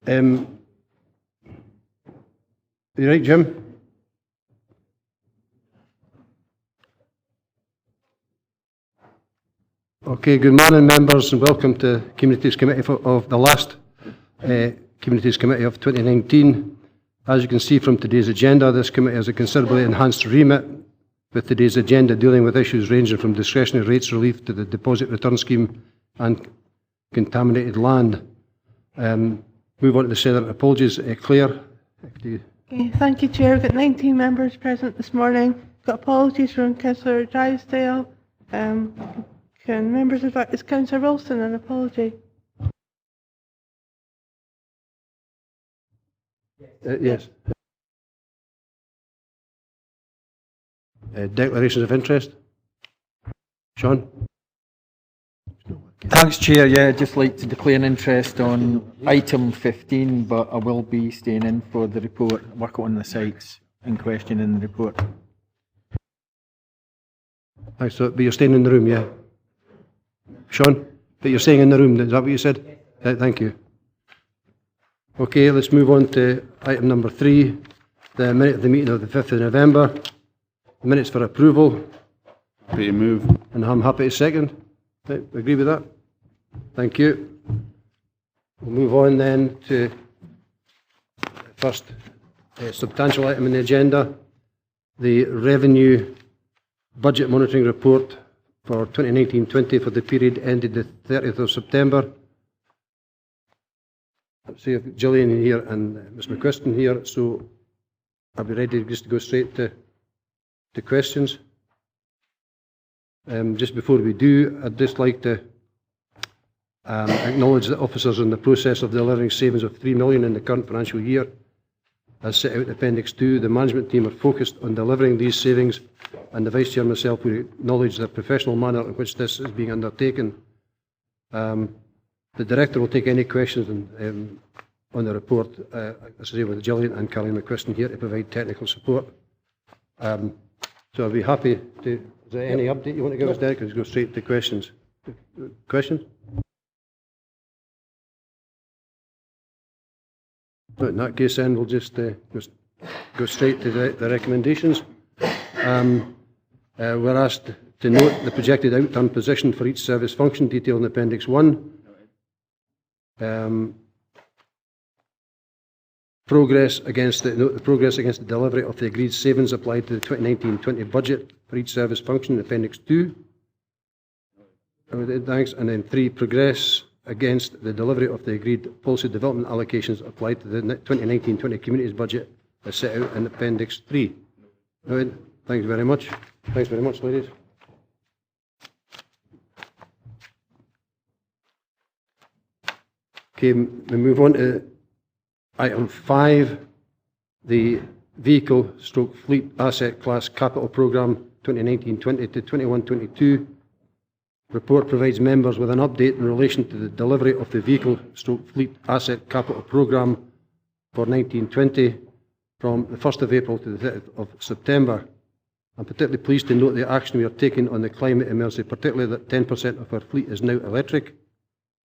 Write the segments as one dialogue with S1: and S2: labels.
S1: You right, Jim? Okay, good morning, members, and welcome to Communities Committee of the last Communities Committee of 2019. As you can see from today's agenda, this committee has a considerably enhanced remit, with today's agenda dealing with issues ranging from discretionary rates relief to the deposit return scheme and contaminated land. Move on to the SEDERUNT apologies. Claire?
S2: Okay, thank you, Chair. We've got 19 members present this morning. We've got apologies from Councillor Drysdale. Can members of is Councillor Wilson an apology?
S1: Yes. Declarations of interest? Sean?
S3: Thanks, Chair. Yeah, I'd just like to declare an interest on item 15, but I will be staying in for the report, work on the sites in question in the report.
S1: Thanks, but you're staying in the room, yeah? Sean? But you're staying in the room, is that what you said? Thank you. Okay, let's move on to item number 3, the minute of the meeting of the 5th of November. Minutes for approval.
S4: Happy to move.
S1: And I'm happy to second. Agree with that? Thank you. We'll move on then to the first substantial item in the agenda, the Revenue Budget Monitoring Report for 2019-20 for the period ended the 30th of September. I see I've got Gillian here and Ms McQuiston here, so I'll be ready just to go straight to questions. Just before we do, I'd just like to acknowledge that officers in the process of delivering savings of $3 million in the current financial year. As set out in Appendix 2, the management team are focused on delivering these savings, and the Vice Chair and myself will acknowledge the professional manner in which this is being undertaken. The Director will take any questions on the report, as I say, with Gillian and Carly McQuiston here to provide technical support. So I'll be happy to. Is there any update you want to give us, Derek? Let's go straight to questions. Questions? But in that case, then we'll just go straight to the recommendations. We're asked to note the projected outturn position for each service function detailed in Appendix 1. Progress against the delivery of the agreed savings applied to the 2019-20 budget for each service function in Appendix 2. Thanks. And then 3, progress against the delivery of the agreed policy development allocations applied to the 2019-20 communities budget as set out in Appendix 3. Thanks very much. Thanks very much, ladies. Okay, we move on to item 5, the Vehicle/Fleet Asset Class Capital Programme 2019-20 to 21-22. Report provides members with an update in relation to the delivery of the Vehicle/Fleet Asset Capital Programme for 19-20 from the 1st of April to the 30th of September. I'm particularly pleased to note the action we are taking on the climate emergency, particularly that 10% of our fleet is now electric.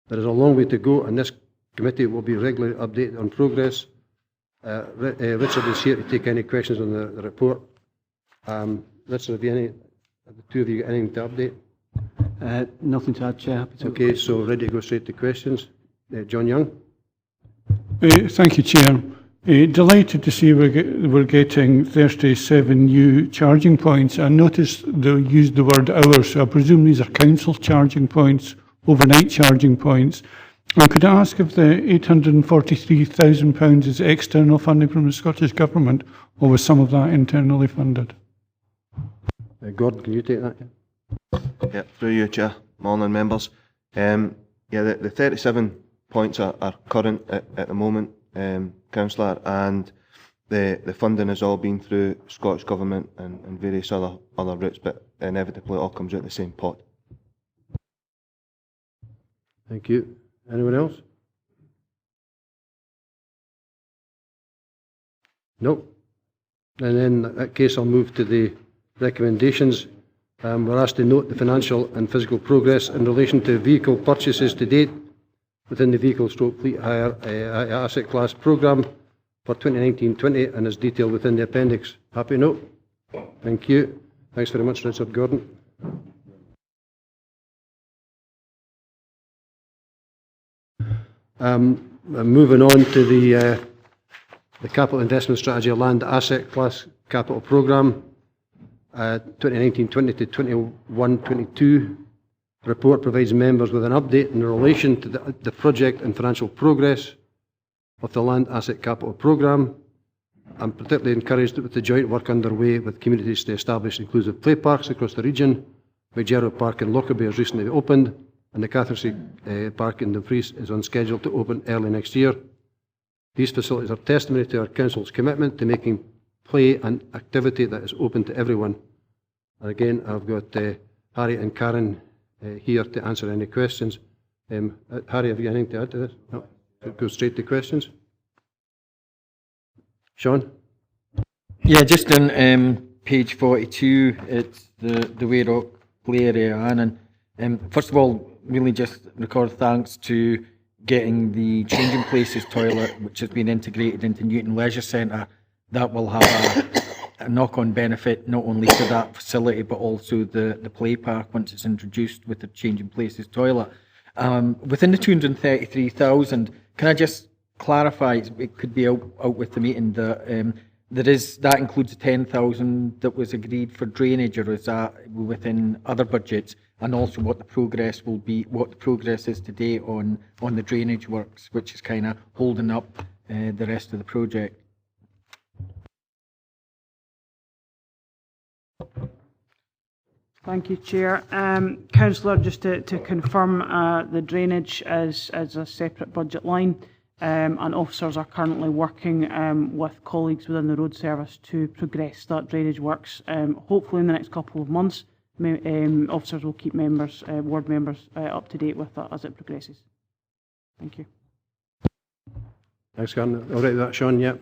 S1: There is a long way to go, and this committee will be regularly updated on progress. Richard is here to take any questions on the report. Richard, have the two of you got anything to update?
S5: Nothing to add, Chair.
S1: Okay, so ready to go straight to questions. John Young.
S5: Thank you, Chair. Delighted to see we're getting 37 new charging points. I noticed they used the word hours, so I presume these are council charging points, overnight charging points. And could I ask if the £843,000 is external funding from the Scottish Government, or was some of that internally funded?
S1: Gordon, can you take that?
S6: Yeah, through you, Chair. Morning, members. The 37 points are current at the moment, Councillor, and the funding has all been through Scottish Government and various other routes, but inevitably it all comes out of the same pot.
S1: Thank you. Anyone else? No. And then in that case, I'll move to the recommendations. We're asked to note the financial and physical progress in relation to vehicle purchases to date within the vehicle stroke fleet hire asset class programme for 2019-20 and is detailed within the appendix. Happy note? Thank you. Thanks very much, Richard Gordon. Moving on to the Capital Investment Strategy Land Asset Class Capital Programme, 2019-20 to 21-22. The report provides members with an update in relation to the project and financial progress of the Land Asset Capital Programme. I'm particularly encouraged with the joint work underway with communities to establish inclusive play parks across the region. McGerrow Park in Lockerbie has recently opened, and the Cathercy Park in DUMFRIES is on schedule to open early next year. These facilities are testimony to our Council's commitment to making play an activity that is open to everyone. And again, I've got Harry and Karen here to answer any questions. Harry, have you anything to add to this? No? Go straight to questions. Sean?
S3: Yeah, just on page 42, it's the Way Rock play area, and first of all, really just record thanks to getting the Changing Places toilet, which has been integrated into Newton Leisure Centre. That will have a knock-on benefit not only to that facility but also the play park once it's introduced with the Changing Places toilet. Within the 233,000, can I just clarify, it could be out with the meeting, that that includes 10,000 that was agreed for drainage, or is that within other budgets? And also what the progress will be, what the progress is today on the drainage works, which is kind of holding up the rest of the project.
S7: Thank you, Chair. Councillor, just to confirm, the drainage is a separate budget line, and officers are currently working with colleagues within the road service to progress that drainage works. Hopefully in the next couple of months, officers will keep ward members up to date with that as it progresses. Thank you.
S1: Thanks, Karen. All right with that, Sean? Yeah.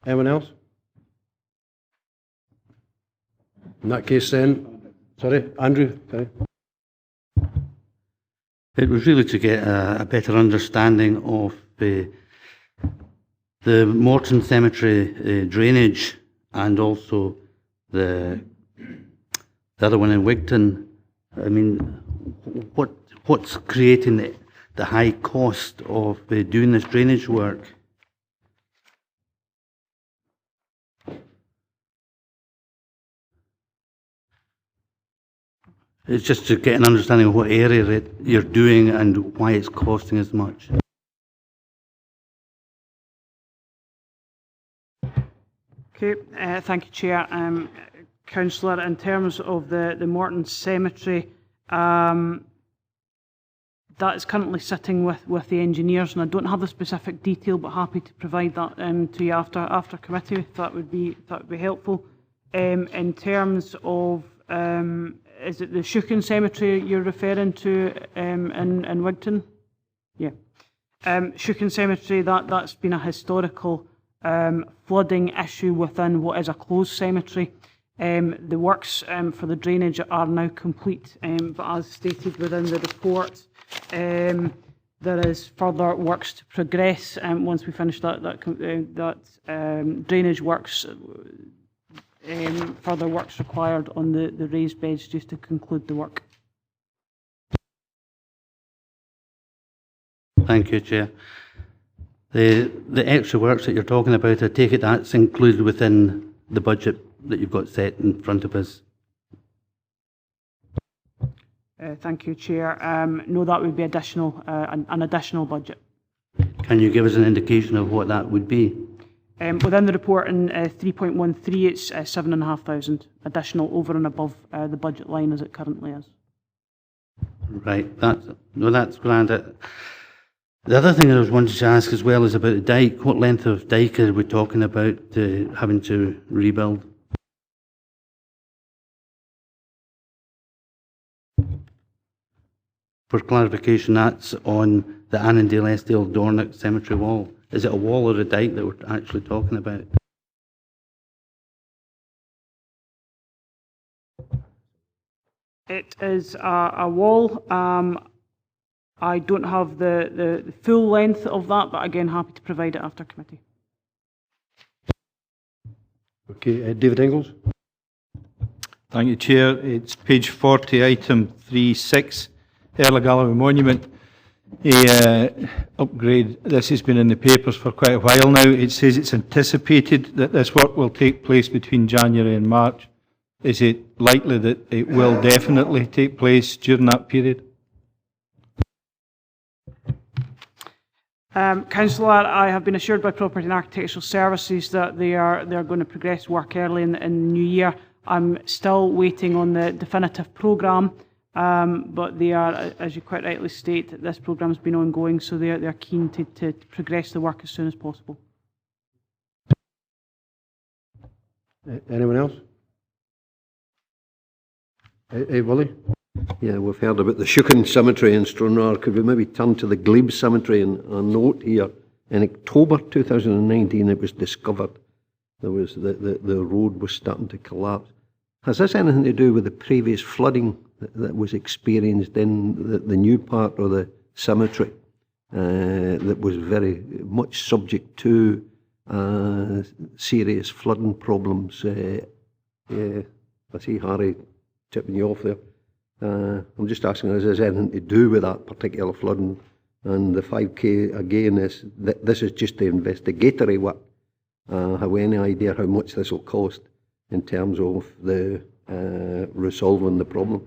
S1: Anyone else? In that case then, sorry, Andrew? Sorry.
S8: It was really to get a better understanding of the Morton Cemetery drainage and also the other one in Wigton. I mean, what's creating the high cost of doing this drainage work? It's just to get an understanding of what area that you're doing and why it's costing as much.
S7: Okay, thank you, Chair. Councillor, in terms of the Morton Cemetery, that is currently sitting with the engineers, and I don't have the specific detail, but happy to provide that to you after committee, if that would be helpful. In terms of, is it the Shuken Cemetery you're referring to in Wigton? Yeah. Shuken Cemetery, that's been a historical flooding issue within what is a closed cemetery. The works for the drainage are now complete, but as stated within the report, there is further works to progress. Once we finish that drainage works, further works required on the raised beds just to conclude the work.
S8: Thank you, Chair. The extra works that you're talking about, I take it that's included within the budget that you've got set in front of us?
S7: Thank you, Chair. No, that would be additional, an additional budget.
S8: Can you give us an indication of what that would be?
S7: Within the report in 3.13, it's 7,500 additional over and above the budget line as it currently is.
S8: Right, that's grand. The other thing I was wanting to ask as well is about the dike. What length of dike are we talking about having to rebuild? For clarification, that's on the Annandale Eskdale Dornoch Cemetery wall. Is it a wall or a dike that we're actually talking about?
S7: It is a wall. I don't have the full length of that, but again, happy to provide it after committee.
S1: Okay, David Ingles.
S9: Thank you, Chair. It's page 40, item 3.6, Earl Galloway Monument. Upgrade. This has been in the papers for quite a while now. It says it's anticipated that this work will take place between January and March. Is it likely that it will definitely take place during that period?
S7: Councillor, I have been assured by Property and Architectural Services that they are going to progress work early in the new year. I'm still waiting on the definitive programme, but they are, as you quite rightly state, this programme has been ongoing, so they are keen to progress the work as soon as possible.
S1: Anyone else? Willie?
S10: Yeah, we've heard about the Schuchen Cemetery in Stranraer. Could we maybe turn to the Glebe Cemetery? And a note here, in October 2019 it was discovered there was the road was starting to collapse. Has this anything to do with the previous flooding that was experienced in the new part of the cemetery that was very much subject to serious flooding problems? I see Harry tipping you off there. I'm just asking, has this anything to do with that particular flooding? And the 5K again this is just the investigatory work. Have we any idea how much this will cost in terms of the resolving the problem?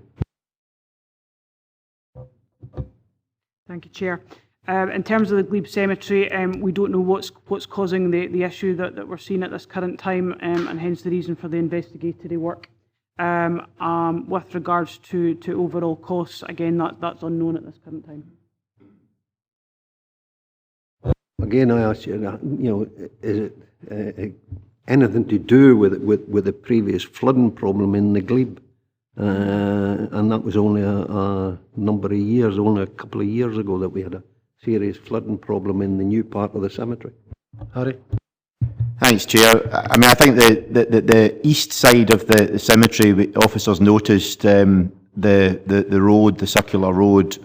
S7: Thank you, Chair. In terms of the Glebe Cemetery, we don't know what's causing the issue that we're seeing at this current time, and hence the reason for the investigatory work. With regards to overall costs, again, that's unknown at this current time.
S10: Again, I ask you, is it anything to do with the previous flooding problem in the Glebe? And that was only a number of years, only a couple of years ago that we had a serious flooding problem in the new part of the cemetery.
S1: Harry?
S11: Thanks, Chair. I mean, I think the east side of the cemetery, officers noticed the road, the circular road,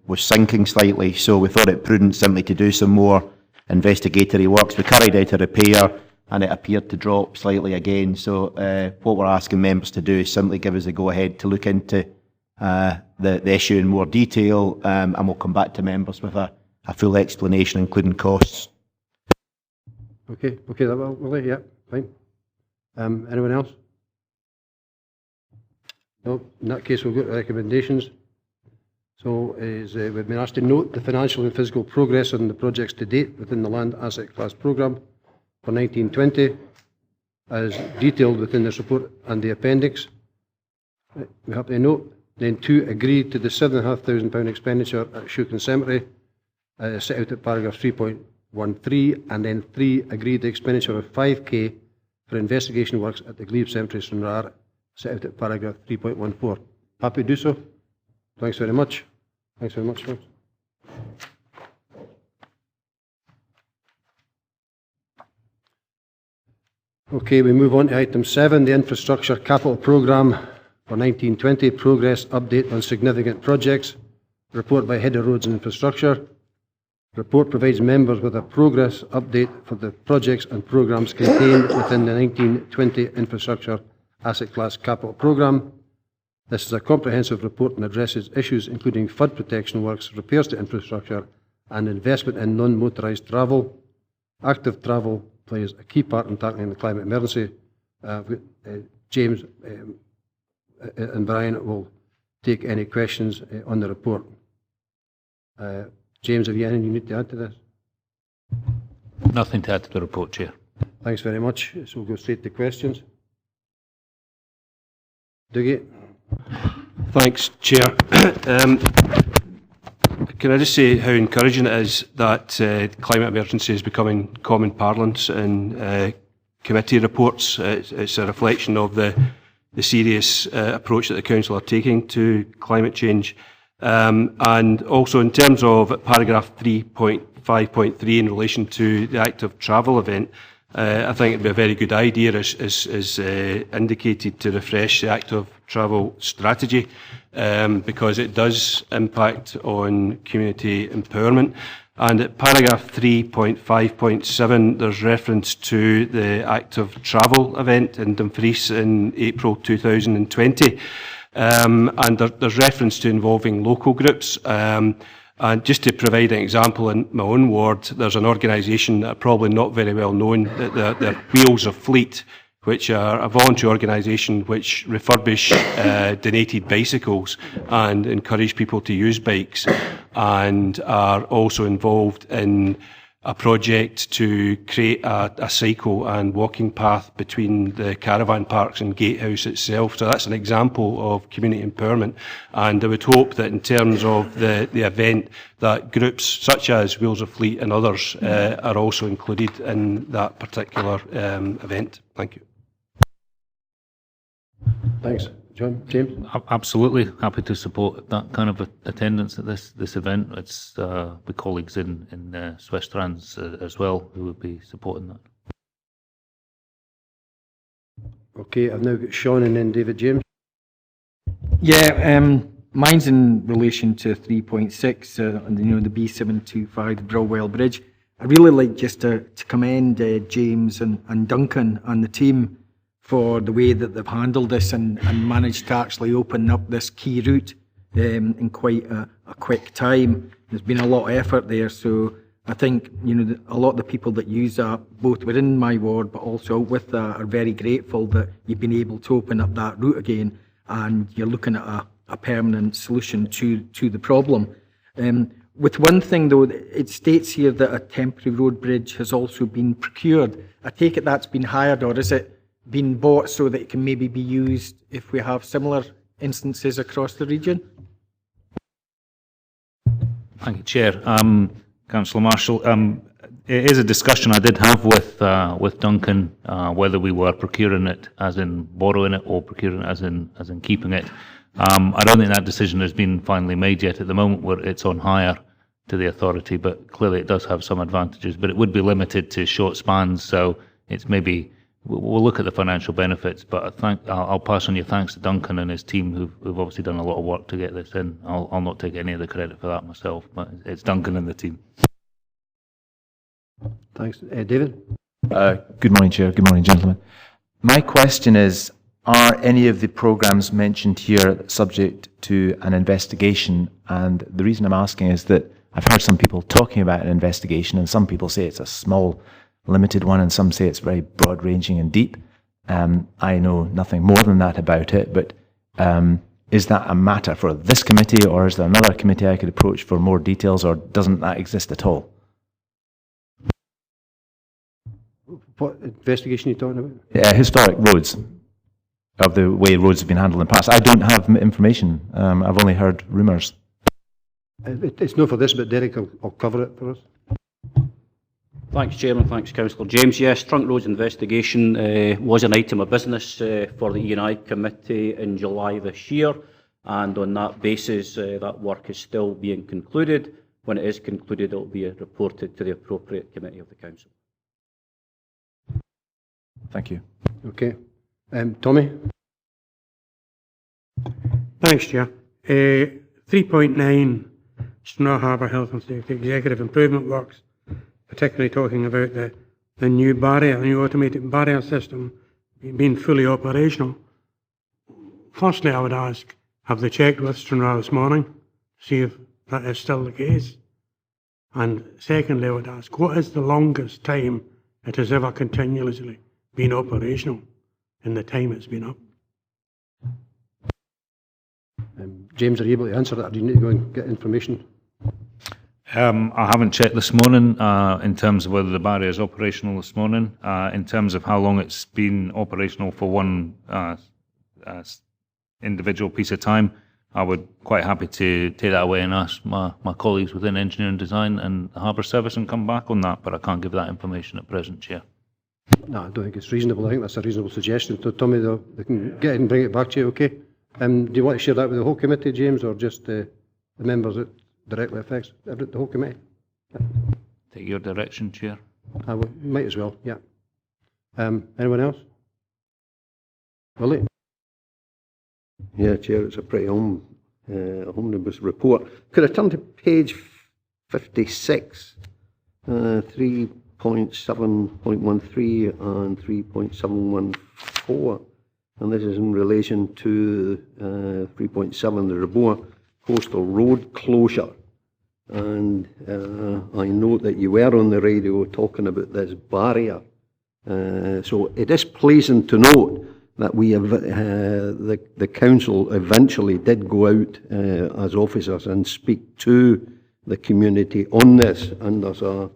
S11: was sinking slightly, so we thought it prudent simply to do some more investigatory works. We carried out a repair and it appeared to drop slightly again, so what we're asking members to do is simply give us a go-ahead to look into the issue in more detail, and we'll come back to members with a full explanation, including costs.
S10: Okay, that will, yeah, fine. Anyone else? No, in that case we'll go to recommendations. So we've been asked to note the financial and physical progress on the projects to date within the Land Asset Class Programme for 1920, as detailed within this report and the appendix. We have to note, then 2, agree to the £7,500 expenditure at Schuchen Cemetery, set out at paragraph 3.13, and then 3, agree the expenditure of £5K for investigation works at the Glebe Cemetery, Stranraer, set out at paragraph 3.14. Happy to do so? Thanks very much. Thanks very much, folks. Okay, we move on to item 7, the Infrastructure Capital Programme for 1920, progress update on significant projects. Report by Head of Roads and Infrastructure. Report provides members with a progress update for the projects and programmes contained within the 1920 Infrastructure Asset Class Capital Programme. This is a comprehensive report and addresses issues including flood protection works, repairs to infrastructure, and investment in non-motorised travel. Active travel plays a key part in tackling the climate emergency. James and Brian will take any questions on the report. James, have you anything you need to add to this?
S12: Nothing to add to the report, Chair.
S10: Thanks very much. So we'll go straight to questions. Dougie?
S13: Thanks, Chair. Can I just say how encouraging it is that climate emergency is becoming common parlance in committee reports. It's a reflection of the serious approach that the Council are taking to climate change. And also in terms of paragraph 3.5.3 in relation to the active travel event, I think it'd be a very good idea, as indicated, to refresh the active travel strategy, because it does impact on community empowerment. And at paragraph 3.5.7, there's reference to the active travel event in Dumfries in April 2020. And there's reference to involving local groups. And just to provide an example, in my own ward, there's an organisation that are probably not very well known, that they're Wheels of Fleet, which are a voluntary organisation which refurbish donated bicycles and encourage people to use bikes, and are also involved in a project to create a cycle and walking path between the caravan parks and Gatehouse itself. So that's an example of community empowerment. And I would hope that in terms of the event, that groups such as Wheels of Fleet and others are also included in that particular event. Thank you.
S1: Thanks. John, James?
S12: Absolutely happy to support that kind of attendance at this event. It's with colleagues in Swiss Trans as well who would be supporting that.
S1: Okay, I've now got Sean and then David James.
S3: Yeah, mine's in relation to 3.6, and the B725, the Browell Bridge. I'd really like just to commend James and Duncan and the team for the way that they've handled this and managed to actually open up this key route in quite a quick time. There's been a lot of effort there, so I think a lot of the people that use that, both within my ward but also with that, are very grateful that you've been able to open up that route again, and you're looking at a permanent solution to the problem. With one thing though, it states here that a temporary road bridge has also been procured. I take it that's been hired, or is it been bought so that it can maybe be used if we have similar instances across the region?
S12: Thank you, Chair. Councillor Marshall, it is a discussion I did have with Duncan, whether we were procuring it as in borrowing it or procuring it as in keeping it. I don't think that decision has been finally made yet. At the moment, where it's on hire to the authority, but clearly it does have some advantages. But it would be limited to short spans, so it's maybe. We'll look at the financial benefits, but I'll pass on your thanks to Duncan and his team, who've obviously done a lot of work to get this in. I'll not take any of the credit for that myself, but it's Duncan and the team.
S1: Thanks. David?
S14: Good morning, Chair. Good morning, gentlemen. My question is, are any of the programmes mentioned here subject to an investigation? And the reason I'm asking is that I've heard some people talking about an investigation, and some people say it's a small, limited one, and some say it's very broad-ranging and deep. I know nothing more than that about it, but is that a matter for this committee, or is there another committee I could approach for more details, or doesn't that exist at all?
S1: What investigation are you talking about?
S14: Historic roads, of the way roads have been handled in the past. I don't have information. I've only heard rumours.
S1: It's not for this, but Derek will cover it for us.
S15: Thanks, Chairman. Thanks, Councillor James. Yes, Trunk Roads investigation was an item of business for the E&I Committee in July this year, and on that basis, that work is still being concluded. When it is concluded, it will be reported to the appropriate committee of the Council.
S14: Thank you.
S1: Okay. Tommy?
S16: Thanks, Chair. 3.9, Stranraer Harbour Health and Safety Executive Improvement Works, particularly talking about the new barrier, the new automated barrier system being fully operational. Firstly, I would ask, have they checked with Stranraer this morning to see if that is still the case? And secondly, I would ask, what is the longest time it has ever continuously been operational in the time it's been up?
S1: James, are you able to answer that, or do you need to go and get information?
S12: I haven't checked this morning in terms of whether the barrier is operational this morning. In terms of how long it's been operational for one individual piece of time, I would quite happy to take that away and ask my colleagues within engineering design and the Harbour Service and come back on that, but I can't give that information at present, Chair.
S1: No, I don't think it's reasonable. I think that's a reasonable suggestion. So, Tommy, though, they can get it and bring it back to you, okay? Do you want to share that with the whole committee, James, or just the members it directly affects? The whole committee? Yeah.
S12: Take your direction, Chair.
S1: Might as well, yeah. Anyone else? Willie?
S10: Yeah, Chair, it's a pretty omnibus report. Could I turn to page 56, 3.7.13 and 3.714, and this is in relation to 3.7, the Reboa Coastal Road closure. And I note that you were on the radio talking about this barrier. So it is pleasing to note that we have, the council eventually did go out as officers and speak to the community on this, and there's a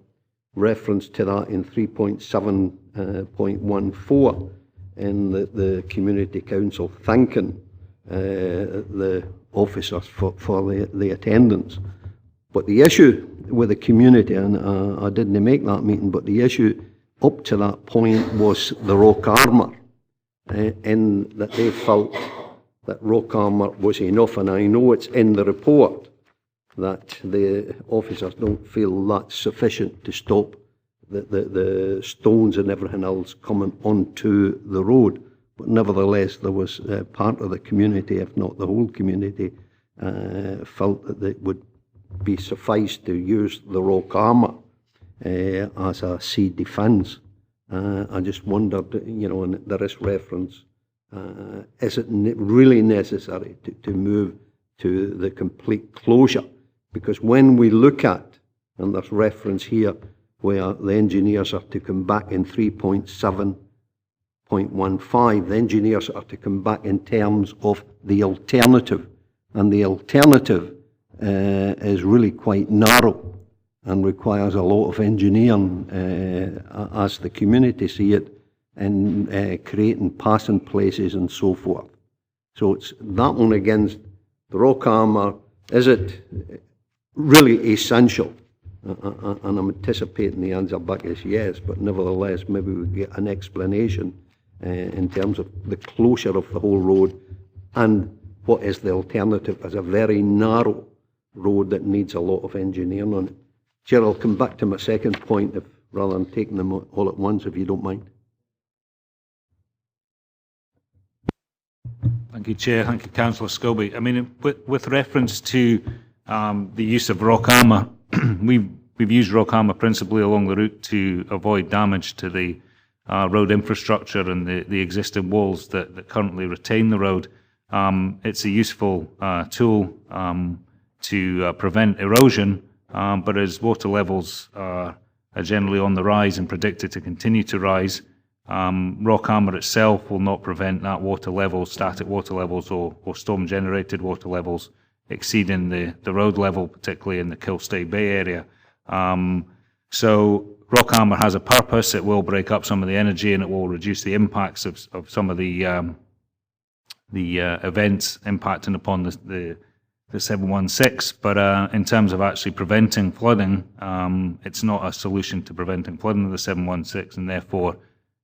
S10: reference to that in 3.7.14 in the community council thanking the officers for the attendance. But the issue with the community, and I didn't make that meeting, but the issue up to that point was the rock armour, in that they felt that rock armour was enough, and I know it's in the report that the officers don't feel that's sufficient to stop the stones and everything else coming onto the road. But nevertheless, there was part of the community, if not the whole community, felt that it would be suffice to use the rock armour as a sea defence. I just wondered, and there is reference, is it really necessary to move to the complete closure? Because when we look at, and there's reference here, where the engineers are to come back in 3.7.15, the engineers are to come back in terms of the alternative, and the alternative is really quite narrow and requires a lot of engineering as the community see it, in creating passing places and so forth. So it's that one against the rock armour. Is it really essential? And I'm anticipating the answer back is yes, but nevertheless maybe we get an explanation in terms of the closure of the whole road and what is the alternative as a very narrow road that needs a lot of engineering on it. Chair, I'll come back to my second point rather than taking them all at once, if you don't mind.
S12: Thank you, Chair. Thank you, Councillor Scobie. I mean, with reference to the use of rock armour, we've used rock armour principally along the route to avoid damage to the road infrastructure and the existing walls that currently retain the road. It's a useful tool to prevent erosion, but as water levels are generally on the rise and predicted to continue to rise, rock armour itself will not prevent that water level, static water levels or storm-generated water levels exceeding the road level, particularly in the Kilstay Bay area. So rock armour has a purpose. It will break up some of the energy and it will reduce the impacts of some of the events impacting upon the 716, but in terms of actually preventing flooding, it's not a solution to preventing flooding of the 716, and therefore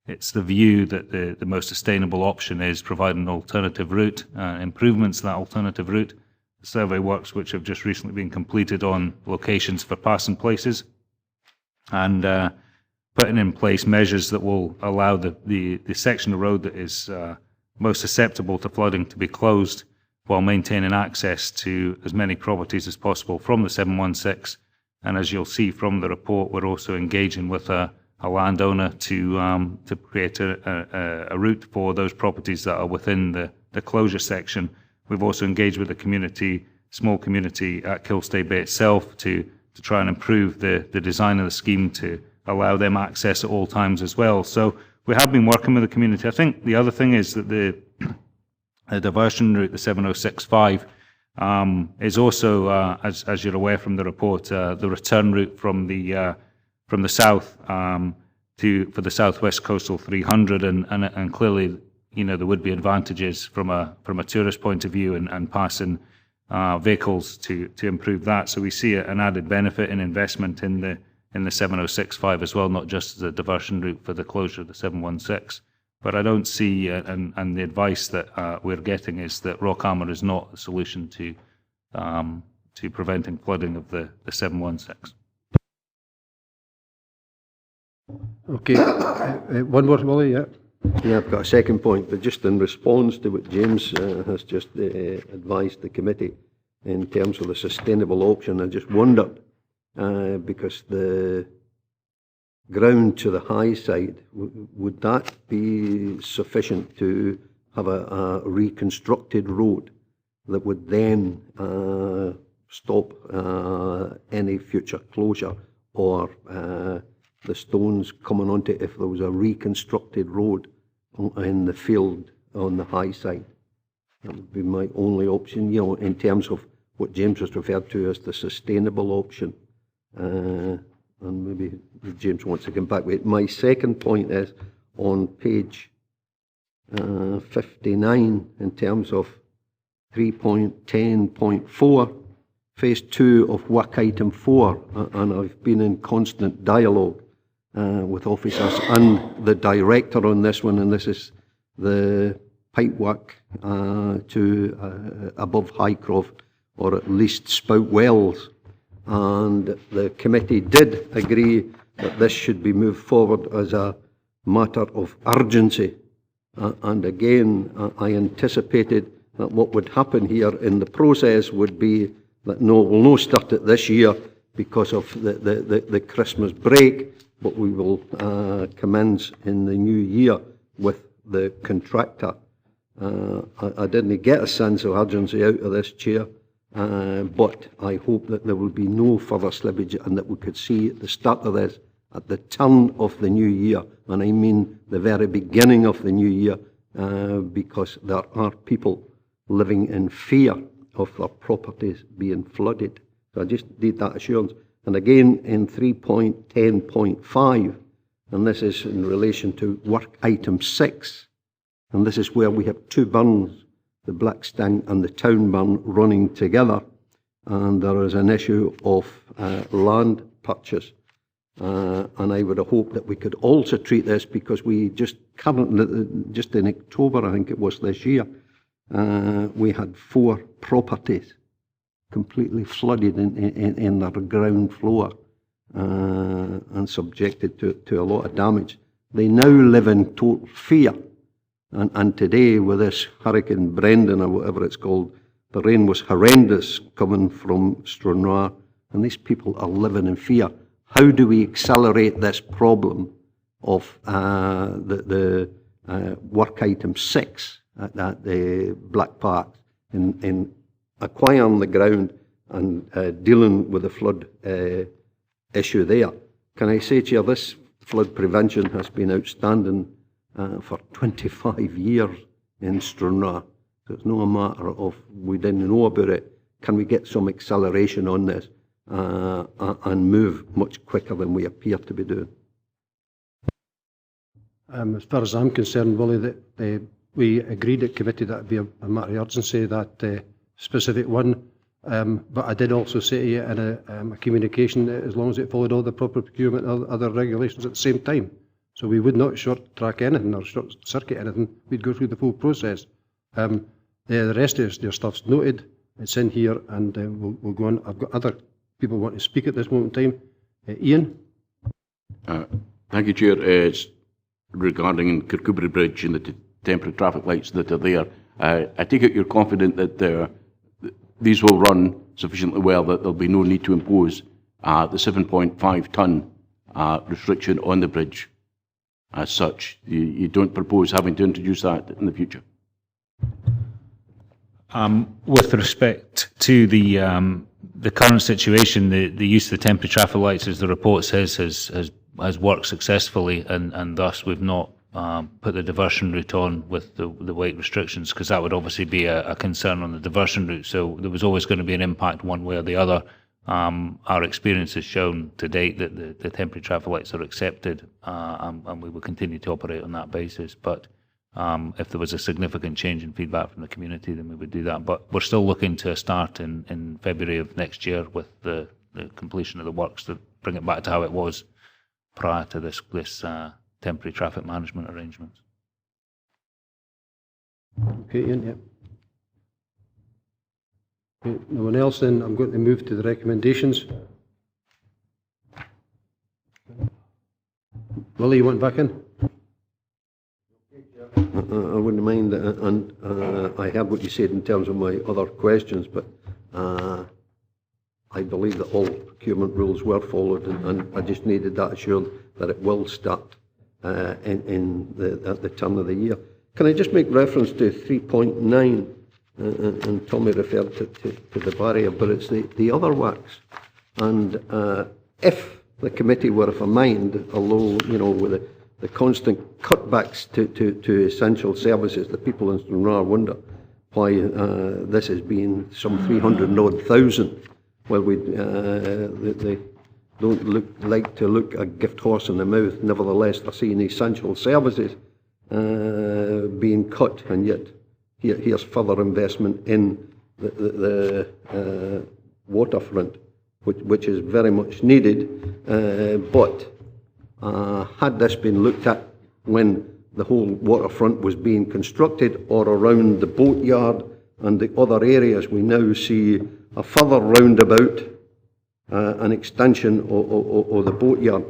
S12: it's the view that the most sustainable option is providing an alternative route, improvements to that alternative route. The survey works which have just recently been completed on locations for passing places, and putting in place measures that will allow the section of road that is most susceptible to flooding to be closed, while maintaining access to as many properties as possible from the 716. And as you'll see from the report, we're also engaging with a landowner to create a route for those properties that are within the closure section. We've also engaged with the small community at Kilstay Bay itself to try and improve the design of the scheme to allow them access at all times as well. So we have been working with the community. I think the other thing is that the diversion route, the 7065, is also, as you're aware from the report, the return route from the south for the Southwest Coastal 300, and clearly, there would be advantages from a tourist point of view and passing vehicles to improve that. So we see an added benefit in investment in the 7065 as well, not just as a diversion route for the closure of the 716. But I don't see, and the advice that we're getting is that rock armour is not a solution to preventing flooding of the 716.
S1: Okay, one more, Willie, yeah.
S10: Yeah, I've got a second point, but just in response to what James has just advised the committee in terms of the sustainable option, I just wondered, because the ground to the high side, would that be sufficient to have a reconstructed road that would then stop any future closure or the stones coming onto it if there was a reconstructed road in the field on the high side? That would be my only option, you know, in terms of what James has referred to as the sustainable option. And maybe James wants to come back with it. My second point is on page 59 in terms of 3.10.4, phase 2 of work item 4, and I've been in constant dialogue with officers and the director on this one, and this is the pipe work to above Highcroft, or at least Spout Wells. And the committee did agree that this should be moved forward as a matter of urgency. And again, I anticipated that what would happen here in the process would be that we'll no start it this year because of the Christmas break, but we will commence in the new year with the contractor. I didn't get a sense of urgency out of this, Chair. But I hope that there will be no further slippage and that we could see at the start of this, at the turn of the new year, and I mean the very beginning of the new year, because there are people living in fear of their properties being flooded. So I just need that assurance. And again in 3.10.5, and this is in relation to work item 6, and this is where we have two burns, the Blackstang and the Town burn running together, and there is an issue of land purchase. And I would have hoped that we could also treat this, because we just in October, I think it was this year, we had 4 properties completely flooded in their ground floor and subjected to a lot of damage. They now live in total fear. And today, with this Hurricane Brendan, or whatever it's called, the rain was horrendous coming from Stranraer, and these people are living in fear. How do we accelerate this problem of the work item 6 at the Black Park in acquiring the ground and dealing with the flood issue there? Can I say to you, this flood prevention has been outstanding for 25 years in Stranraer. So it's not a matter of we didn't know about it. Can we get some acceleration on this and move much quicker than we appear to be doing?
S1: As far as I'm concerned, Willie, that we agreed at committee that would be a matter of urgency, that specific one. But I did also say to you in a communication that as long as it followed all the proper procurement and other regulations at the same time. So we would not short-track anything or short-circuit anything. We'd go through the full process. The rest of your stuff's noted. It's in here, and we'll go on. I've got other people wanting to speak at this moment in time. Ian?
S17: Thank you, Chair. It's regarding Kirkcudbright Bridge and the temporary traffic lights that are there. I take it you're confident that these will run sufficiently well that there'll be no need to impose the 7.5 tonne restriction on the bridge. As such, you don't propose having to introduce that in the future?
S12: With respect to the current situation, the use of the temporary traffic lights, as the report says, has worked successfully, and thus we've not put the diversion route on with the weight restrictions, because that would obviously be a concern on the diversion route. So there was always going to be an impact one way or the other. Our experience has shown to date that the temporary traffic lights are accepted, and we will continue to operate on that basis. But if there was a significant change in feedback from the community, then we would do that. But we're still looking to start in February of next year with the completion of the works to bring it back to how it was prior to this temporary traffic management arrangements.
S1: Okay, Ian, yeah. Okay, no one else, then I'm going to move to the recommendations. Billy, you want back in?
S10: I wouldn't mind, and I heard what you said in terms of my other questions, but I believe that all procurement rules were followed, and I just needed that assured that it will start at the turn of the year. Can I just make reference to 3.9, and Tommy referred to the barrier, but it's the other works. And if the committee were of a mind, although, you know, with the constant cutbacks to essential services, the people in Stranraer wonder why this has been some 300,000. Well, they don't like to look a gift horse in the mouth. Nevertheless, they're seeing essential services being cut, and yet here's further investment in the waterfront, which is very much needed. But had this been looked at when the whole waterfront was being constructed, or around the boatyard and the other areas, we now see a further roundabout, an extension of the boatyard.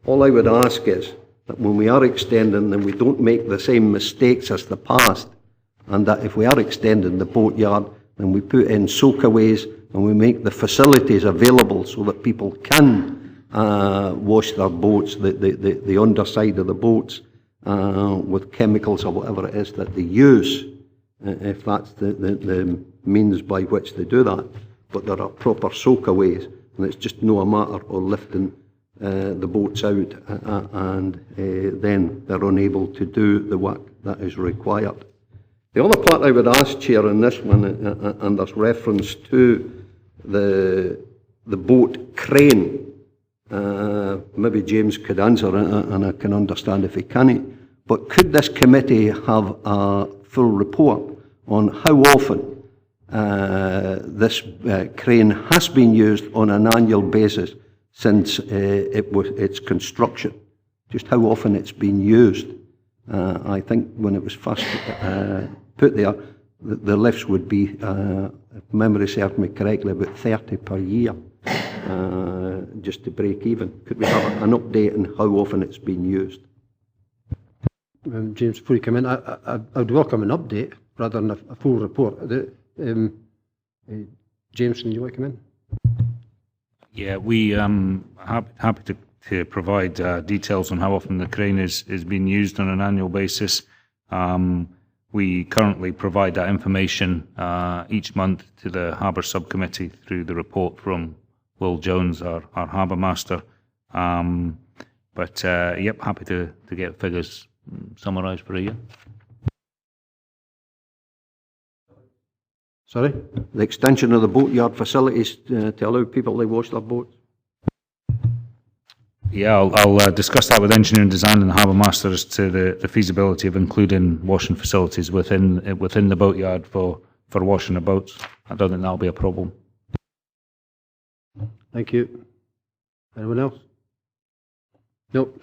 S10: All I would ask is that when we are extending, then we don't make the same mistakes as the past, and that if we are extending the boatyard, then we put in soakaways and we make the facilities available so that people can wash their boats, the underside of the boats, with chemicals or whatever it is that they use, if that's the means by which they do that. But there are proper soakaways, and it's just no a matter of lifting the boats out, and then they're unable to do the work that is required. The other part I would ask, Chair, in this one, and there's reference to the boat crane. Maybe James could answer, and I can understand if he can't, but could this committee have a full report on how often this crane has been used on an annual basis since its construction? Just how often it's been used. I think when it was first put there, the lifts would be, if memory serves me correctly, about 30 per year, just to break even. Could we have an update on how often it's been used?
S1: James, before you come in, I would welcome an update rather than a full report. James, can you want to come in?
S12: Yeah, we happy to provide details on how often the crane is being used on an annual basis. We currently provide that information each month to the Harbour Subcommittee through the report from Will Jones, our Harbour Master. Yep, happy to get figures summarised for a year.
S10: Sorry? The extension of the boatyard facilities to allow people to wash their boats?
S12: Yeah, I'll discuss that with engineering design and the harbour master as to the feasibility of including washing facilities within the boatyard for washing the boats. I don't think that'll be a problem.
S1: Thank you. Anyone else? Nope.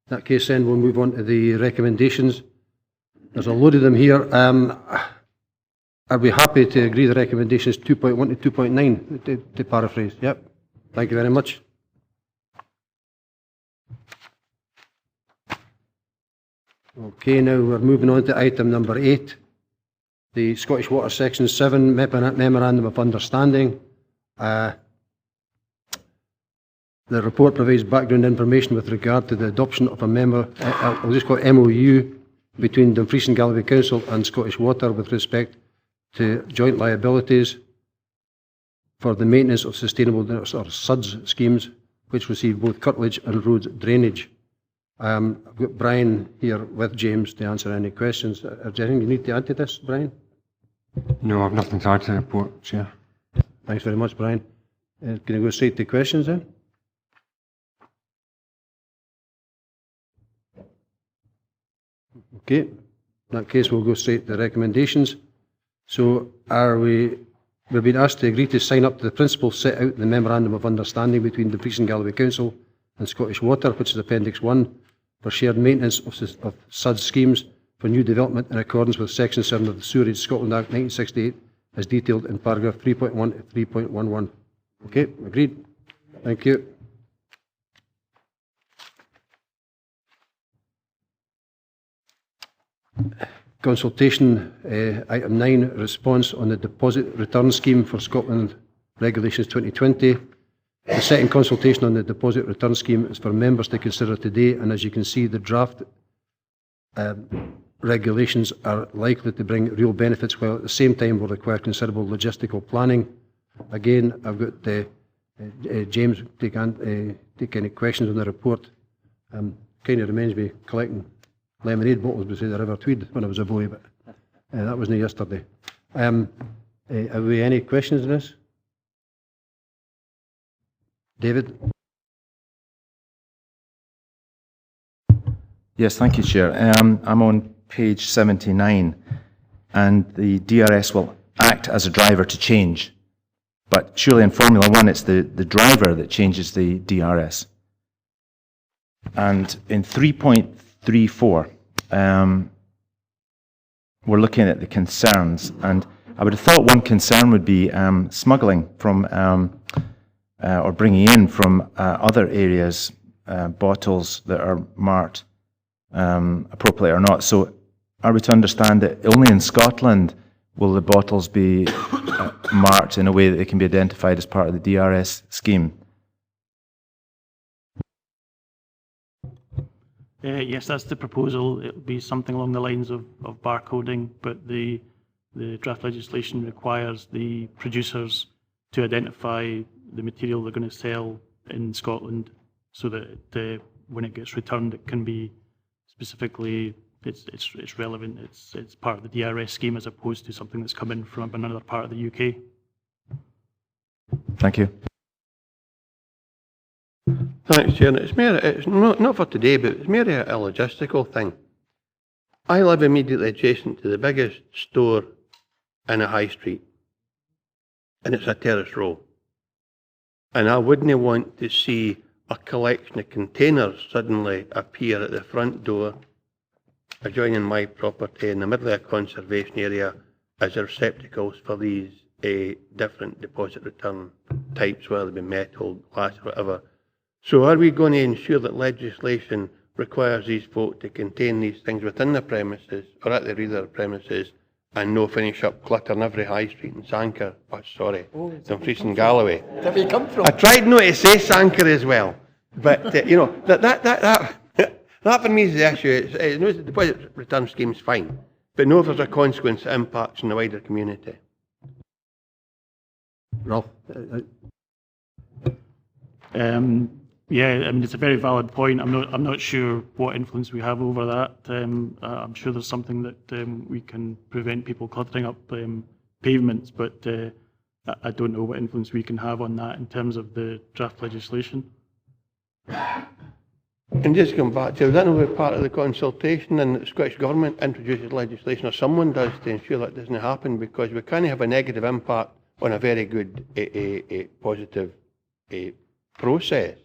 S1: In that case, then we'll move on to the recommendations. There's a load of them here. Are we happy to agree the recommendations 2.1 to 2.9, to paraphrase? Yep. Thank you very much. Okay, now we're moving on to item number 8, the Scottish Water Section 7 Memorandum of Understanding. The report provides background information with regard to the adoption of a I'll just call it MOU between Dumfries and Galloway Council and Scottish Water with respect to joint liabilities for the maintenance of sustainable or SUDS schemes, which receive both curtilage and road drainage. I've got Brian here with James to answer any questions. Is there anything you need to add to this, Brian?
S16: No, I've nothing to add to the report, Chair.
S1: Thanks very much, Brian. Can I go straight to questions then? Okay, in that case we'll go straight to the recommendations. So we've been asked to agree to sign up to the principles set out in the Memorandum of Understanding between Dumfries and Galloway Council and Scottish Water, which is Appendix 1, for shared maintenance of SUDS schemes for new development in accordance with Section 7 of the Sewerage Scotland Act 1968, as detailed in paragraph 3.1 to 3.11. Okay, agreed. Thank you. Consultation, item 9, response on the deposit return scheme for Scotland Regulations 2020. The second consultation on the deposit return scheme is for members to consider today, and as you can see, the draft regulations are likely to bring real benefits, while at the same time will require considerable logistical planning. Again, I've got James take any questions on the report. Kind of reminds me collecting lemonade bottles beside the River Tweed when I was a boy, but that wasn't yesterday. Have we any questions on this? David?
S14: Yes, thank you, Chair. I'm on page 79, and the DRS will act as a driver to change. But surely in Formula 1, it's the driver that changes the DRS. And in 3.34, we're looking at the concerns, and I would have thought one concern would be smuggling from or bringing in from other areas bottles that are marked appropriately or not. So are we to understand that only in Scotland will the bottles be marked in a way that they can be identified as part of the DRS scheme?
S18: Yes, that's the proposal. It will be something along the lines of barcoding, but the draft legislation requires the producers to identify the material they're going to sell in Scotland, so that when it gets returned, it can be specifically it's relevant. It's part of the DRS scheme as opposed to something that's come in from another part of the UK.
S14: Thank you.
S19: Thanks, Chair. It's not for today, but it's merely a logistical thing. I live immediately adjacent to the biggest store in a high street, and it's a terrace row. And I wouldn't want to see a collection of containers suddenly appear at the front door adjoining my property in the middle of a conservation area as receptacles for these different deposit return types, whether they be metal, glass, or whatever. So are we going to ensure that legislation requires these folk to contain these things within the premises or at the reader premises and no finish up clutter in every high street in Sanker? Dumfries and Galloway.
S3: Where did you come from?
S19: I tried not to say Sanker as well, but you know that for me is the issue. The deposit return scheme is fine, but no, if there's a consequence that impacts on the wider community.
S1: Ralph?
S18: Yeah, I mean, it's a very valid point. I'm not sure what influence we have over that. I'm sure there's something that we can prevent people cluttering up pavements, but I don't know what influence we can have on that in terms of the draft legislation.
S19: And just come back to, that will be part of the consultation, and the Scottish Government introduces legislation, or someone does, to ensure that doesn't happen, because we can't have a negative impact on a very good, positive process.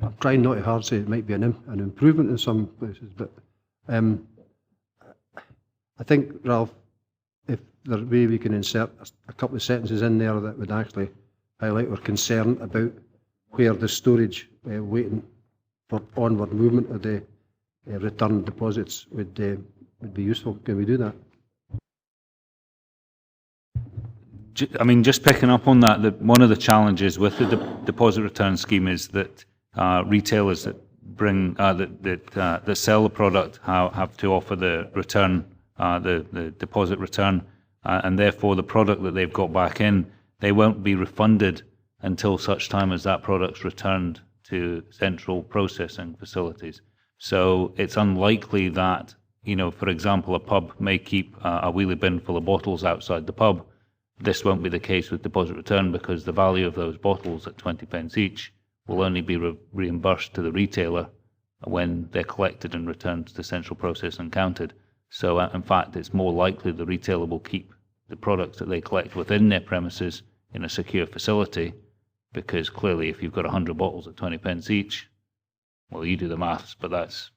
S1: I'm trying not to hard say it might be an improvement in some places, but I think, Ralph, if there's a way we can insert a couple of sentences in there that would actually highlight our concern about where the storage waiting for onward movement of the return deposits would be useful. Can we do that?
S12: I mean, just picking up on that, one of the challenges with the deposit return scheme is that retailers that bring that sell the product have to offer the return, the deposit return, and therefore the product that they've got back in, they won't be refunded until such time as that product's returned to central processing facilities. So it's unlikely that, you know, for example, a pub may keep a wheelie bin full of bottles outside the pub. This won't be the case with deposit return, because the value of those bottles at 20 pence each will only be reimbursed to the retailer when they're collected and returned to central process and counted. So in fact, it's more likely the retailer will keep the products that they collect within their premises in a secure facility, because clearly if you've got 100 bottles at 20 pence each, well, you do the maths, but that's...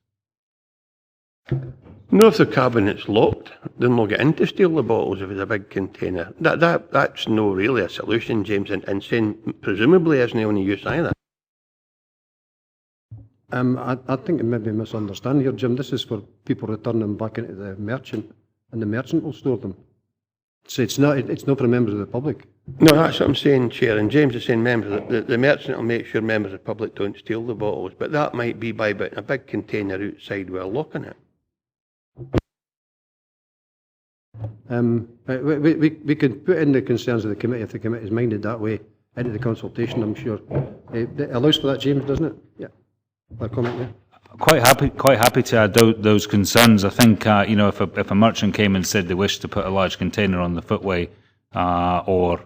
S19: No, if the cabinet's locked, then they'll get in to steal the bottles if it's a big container. That's no really a solution, James, and saying presumably isn't any use either.
S1: I think it may be misunderstanding here, Jim. This is for people returning them back into the merchant, and the merchant will store them. So it's not for members of the public.
S19: No, that's what I'm saying, Chair. And James is saying the merchant will make sure members of the public don't steal the bottles, but that might be by putting a big container outside while locking it.
S1: We could put in the concerns of the committee if the committee is minded that way into the consultation, I'm sure. It allows for that, James, doesn't it? Yeah. A comment there?
S12: Quite happy to add those concerns. I think if a merchant came and said they wish to put a large container on the footway, or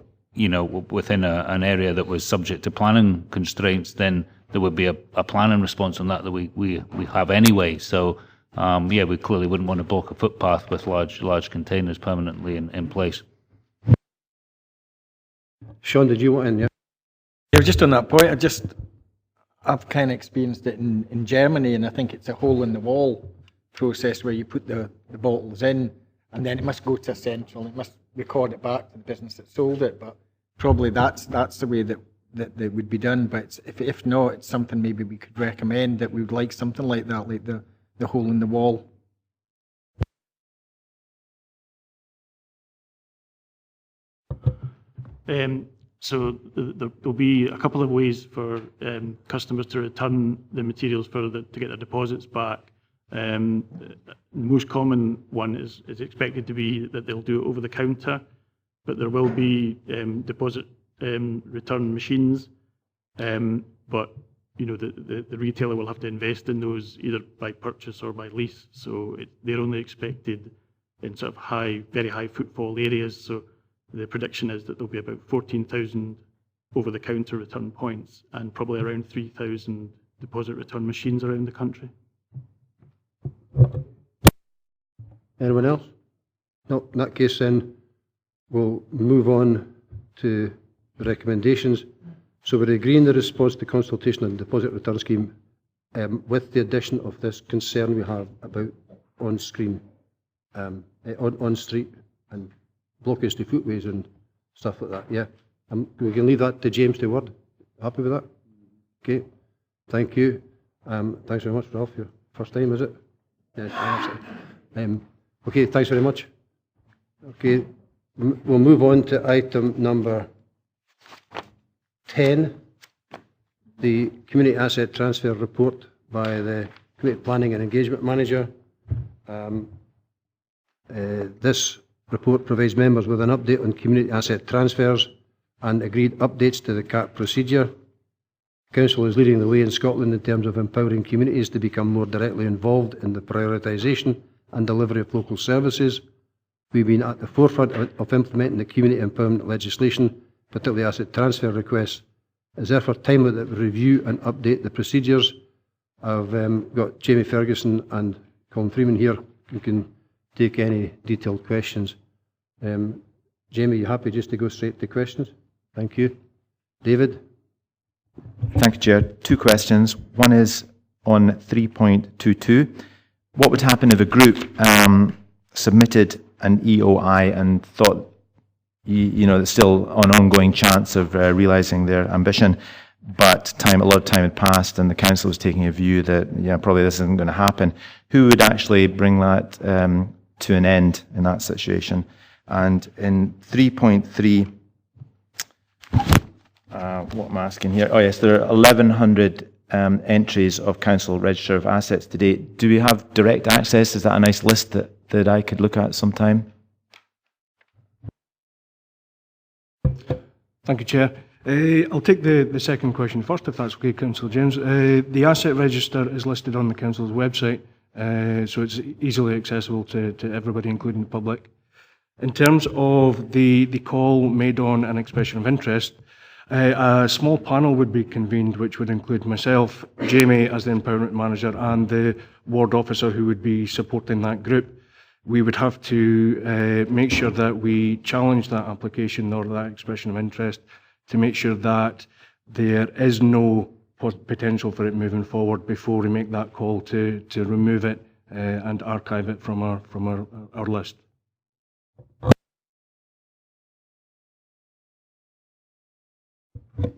S12: within an area that was subject to planning constraints, then there would be a planning response on that we have anyway. So we clearly wouldn't want to block a footpath with large containers permanently in place.
S1: Sean, did you want in? Yeah.
S3: Yeah, just on that point, I've kind of experienced it in Germany, and I think it's a hole in the wall process where you put the bottles in, and then it must go to a central, it must record it back to the business that sold it, but probably that's the way that they would be done. But if not, it's something maybe we could recommend, that we would like something like that, like the hole in the wall.
S18: So there'll be a couple of ways for customers to return the materials to get their deposits back. The most common one is expected to be that they'll do it over the counter, but there will be deposit return machines. But the retailer will have to invest in those either by purchase or by lease. So they're only expected in sort of very high footfall areas. So the prediction is that there'll be about 14,000 over-the-counter return points and probably around 3,000 deposit return machines around the country.
S1: Anyone else? No, in that case then we'll move on to the recommendations. So we're agreeing the response to consultation on the deposit return scheme with the addition of this concern we have about on-street and blockage to footways and stuff like that, yeah. We can leave that to James to word. Happy with that? Okay, thank you. Thanks very much, Ralph. Your first time, is it? Yeah. Okay, thanks very much. Okay, we'll move on to item number 10, the Community Asset Transfer Report by the Community Planning and Engagement Manager. This report provides members with an update on community asset transfers and agreed updates to the CAT procedure. Council is leading the way in Scotland in terms of empowering communities to become more directly involved in the prioritisation and delivery of local services. We've been at the forefront of implementing the community empowerment legislation, particularly asset transfer requests. It's therefore timely that we review and update the procedures. I've got Jamie Ferguson and Colin Freeman here who can take any detailed questions. Jamie, you happy just to go straight to questions? Thank you. David?
S14: Thank you, Chair. Two questions. One is on 3.22. What would happen if a group submitted an EOI and thought, there's still an ongoing chance of realising their ambition, but a lot of time had passed and the council was taking a view that, probably this isn't going to happen? Who would actually bring that to an end in that situation? And in 3.3, what am I asking here? Oh yes, there are 1,100 entries of Council Register of Assets to date. Do we have direct access? Is that a nice list that I could look at sometime?
S16: Thank you, Chair. I'll take the second question first, if that's okay, Councillor James. The asset register is listed on the Council's website, so it's easily accessible to everybody, including the public. In terms of the call made on an expression of interest, a small panel would be convened, which would include myself, Jamie as the Empowerment Manager, and the ward officer who would be supporting that group. We would have to make sure that we challenge that application or that expression of interest to make sure that there is no potential for it moving forward before we make that call to remove it and archive it from our list.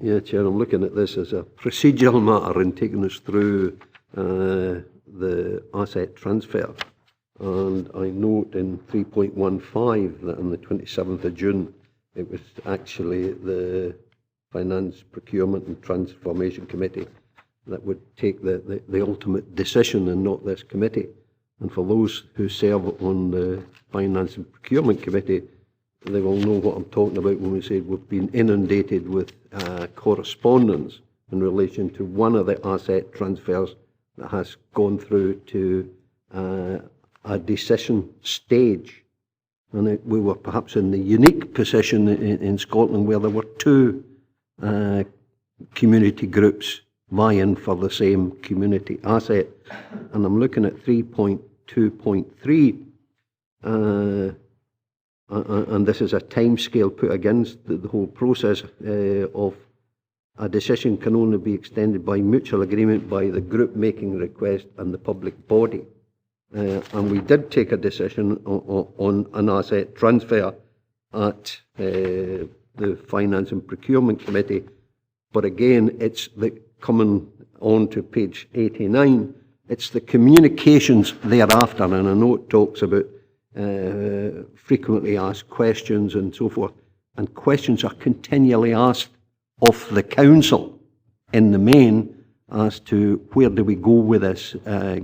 S10: Yeah, Chair, I'm looking at this as a procedural matter and taking us through the asset transfer. And I note in 3.15 that on the 27th of June, it was actually the Finance, Procurement and Transformation Committee that would take the ultimate decision and not this committee. And for those who serve on the Finance and Procurement Committee, they will know what I'm talking about when we say we've been inundated with correspondence in relation to one of the asset transfers that has gone through to a decision stage. And we were perhaps in the unique position in Scotland where there were two community groups vying for the same community asset. And I'm looking at 3.2.3, and this is a timescale put against the whole process of a decision can only be extended by mutual agreement by the group making request and the public body. And we did take a decision on an asset transfer at the Finance and Procurement Committee, but again, it's coming on to page 89, it's the communications thereafter, and I know it talks about frequently asked questions and so forth, and questions are continually asked of the council in the main as to where do we go with this,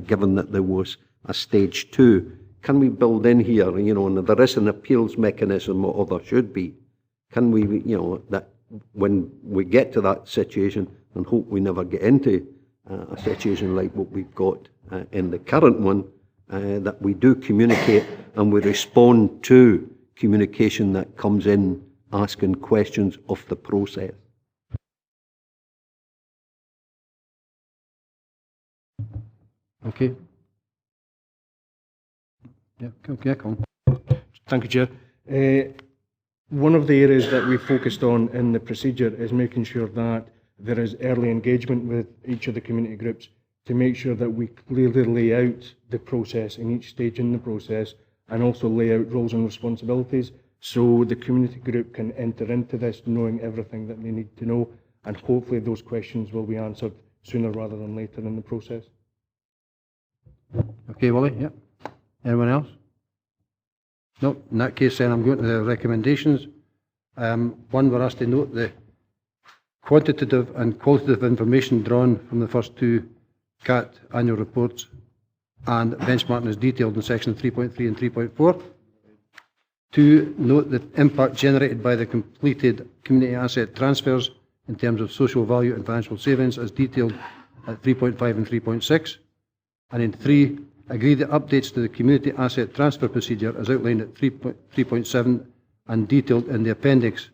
S10: given that there was a stage 2. Can we build in here, and there is an appeals mechanism, or there should be, can we, that when we get to that situation, and hope we never get into a situation like what we've got in the current one, that we do communicate and we respond to communication that comes in asking questions of the process.
S1: Okay. Yeah, okay, Colin.
S20: Thank you, Chair. One of the areas that we focused on in the procedure is making sure that there is early engagement with each of the community groups to make sure that we clearly lay out the process in each stage in the process, and also lay out roles and responsibilities so the community group can enter into this knowing everything that they need to know, and hopefully those questions will be answered sooner rather than later in the process.
S1: Okay, Willie, yeah. Anyone else? No, in that case then I'm going to the recommendations. One, we're asked to note the quantitative and qualitative information drawn from the first two CAT annual reports and benchmarking is detailed in section 3.3 and 3.4. 2, note the impact generated by the completed community asset transfers in terms of social value and financial savings as detailed at 3.5 and 3.6. And in 3, agree the updates to the community asset transfer procedure as outlined at 3.7 and detailed in the appendix,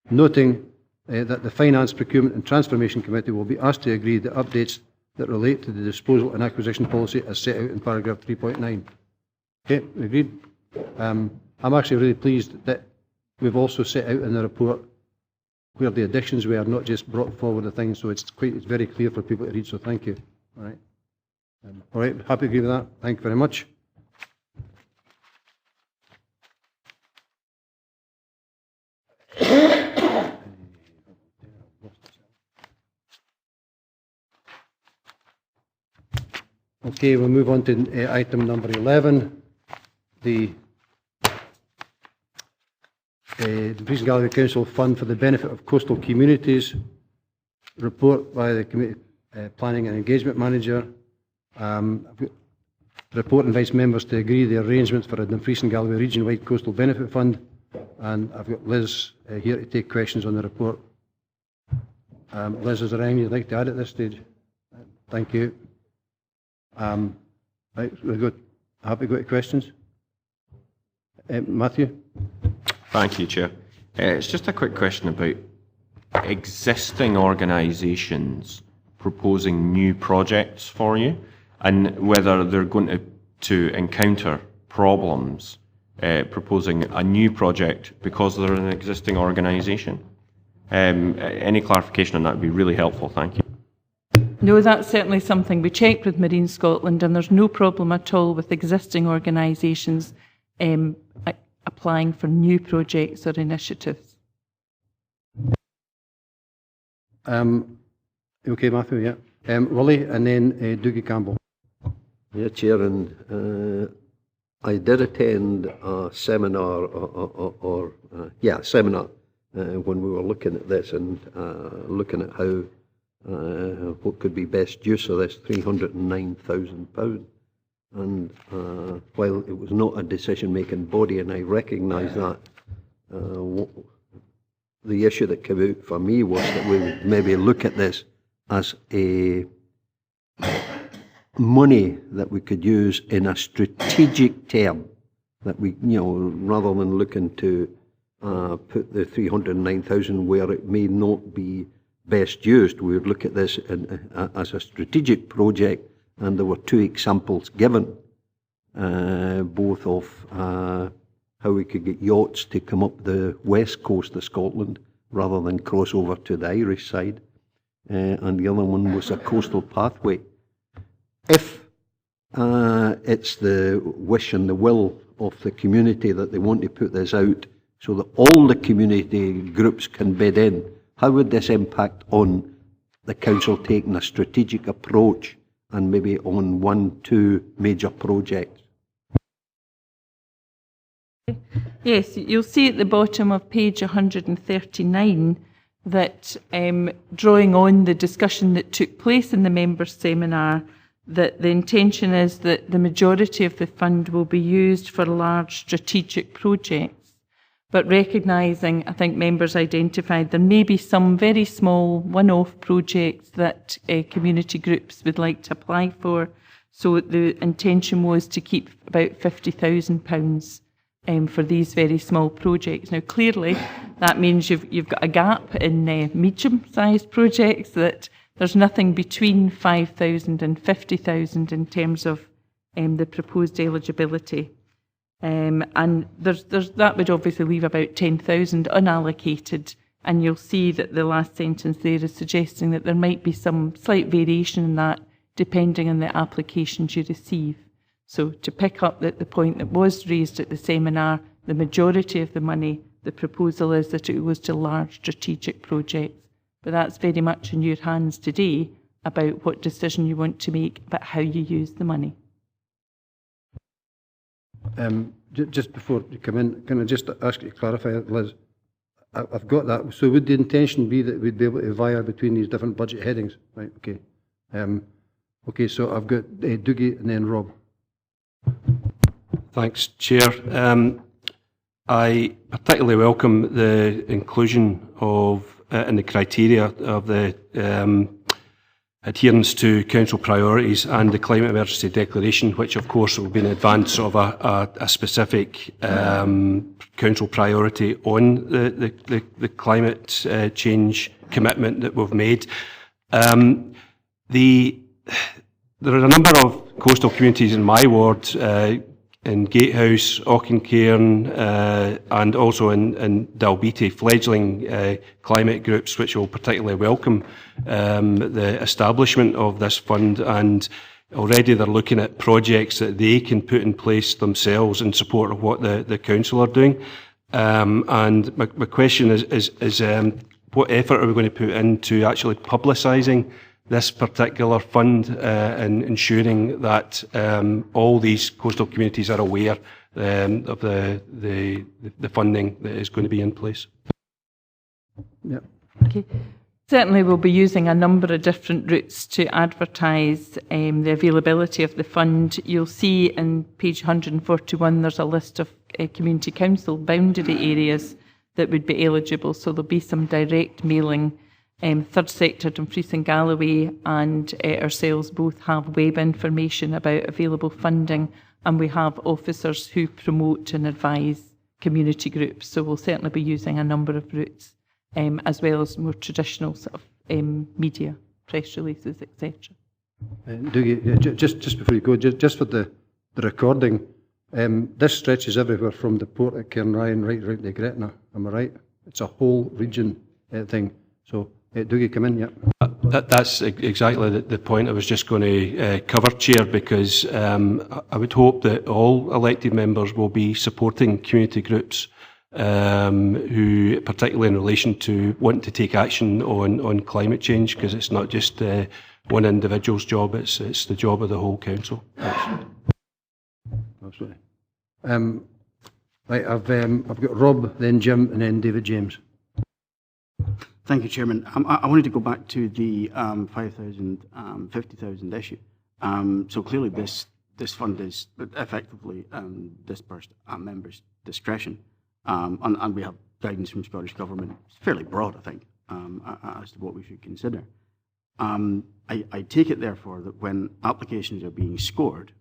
S1: noting that the Finance, Procurement and Transformation Committee will be asked to agree the updates that relate to the disposal and acquisition policy as set out in paragraph 3.9. Okay, agreed. I'm actually really pleased that we've also set out in the report where the additions were, not just brought forward the things, so it's very clear for people to read, so thank you. All right. All right, happy to agree with that. Thank you very much. Okay, we'll move on to item number 11, the Dumfries and Galloway Council Fund for the Benefit of Coastal Communities, report by the Committee Planning and Engagement Manager. The report invites members to agree the arrangements for a Dumfries and Galloway region-wide coastal benefit fund, and I've got Liz here to take questions on the report. Liz, is there anything you'd like to add at this stage? Thank you. Right, we're good. Happy to go to questions. Matthew?
S21: Thank you, Chair. It's just a quick question about existing organisations proposing new projects for you, and whether they're going to encounter problems proposing a new project because they're an existing organisation. Any clarification on that would be really helpful, thank you.
S22: No, that's certainly something we checked with Marine Scotland, and there's no problem at all with existing organisations applying for new projects or initiatives.
S1: Okay, Matthew, yeah. Willie, and then Dougie Campbell.
S10: Yeah, Chair, and I did attend a seminar, seminar when we were looking at this and looking at how what could be best use of this £309,000. And while it was not a decision-making body, and I recognise that, the issue that came out for me was that we would maybe look at this as a money that we could use in a strategic term, that we, rather than looking to put the 309,000 where it may not be best used, we would look at this as a strategic project. And there were two examples given, both of how we could get yachts to come up the west coast of Scotland rather than cross over to the Irish side, and the other one was a coastal pathway. If it's the wish and the will of the community that they want to put this out so that all the community groups can bid in, how would this impact on the council taking a strategic approach and maybe on 1-2 major projects?
S22: Yes, you'll see at the bottom of page 139 that drawing on the discussion that took place in the members' seminar, that the intention is that the majority of the fund will be used for large strategic projects. But recognising, I think members identified, there may be some very small one-off projects that community groups would like to apply for. So the intention was to keep about £50,000 for these very small projects. Now clearly that means you've got a gap in medium-sized projects, that there's nothing between 5,000 and 50,000 in terms of the proposed eligibility. And there's that would obviously leave about 10,000 unallocated, and you'll see that the last sentence there is suggesting that there might be some slight variation in that depending on the applications you receive. So to pick up the point that was raised at the seminar, the majority of the money, the proposal is that it goes to large strategic projects. But that's very much in your hands today about what decision you want to make about how you use the money.
S1: Just before you come in, can I just ask you to clarify, Liz? I've got that. So would the intention be that we'd be able to via between these different budget headings? Right, okay. Okay, so I've got Dougie and then Rob.
S13: Thanks, Chair. I particularly welcome the inclusion of, and the criteria of the adherence to council priorities and the climate emergency declaration, which of course will be in advance of a specific council priority on the climate change commitment that we've made. There are a number of coastal communities in my ward, in Gatehouse, Auchencairn, and also in Dalbeattie, fledgling climate groups which will particularly welcome the establishment of this fund, and already they're looking at projects that they can put in place themselves in support of what the council are doing. And my question is what effort are we going to put into actually publicising this particular fund and ensuring that all these coastal communities are aware of the funding that is going to be in place?
S1: Yeah.
S22: Okay. Certainly we'll be using a number of different routes to advertise the availability of the fund. You'll see in page 141 there's a list of community council boundary areas that would be eligible, so there'll be some direct mailing. Third sector, Dumfries and Galloway, and ourselves both have web information about available funding, and we have officers who promote and advise community groups. So we'll certainly be using a number of routes, as well as more traditional sort of media, press releases, etc.
S1: Dougie, just before you go, just for the recording, this stretches everywhere from the port at Cairnryan right to Gretna. Am I right? It's a whole region thing. So. Dougie, come in, yeah.
S13: That's exactly the point I was just going to cover, Chair, because I would hope that all elected members will be supporting community groups who, particularly in relation to wanting to take action on climate change, because it's not just one individual's job. It's the job of the whole council.
S1: Absolutely. Right, I've got Rob, then Jim, and then David James.
S2: Thank you, Chairman. I wanted to go back to the 5,000, 50,000 issue. So clearly this fund is effectively dispersed at members' discretion, and we have guidance from Scottish Government. It's fairly broad, I think, as to what we should consider. I take it, therefore, that when applications are being scored,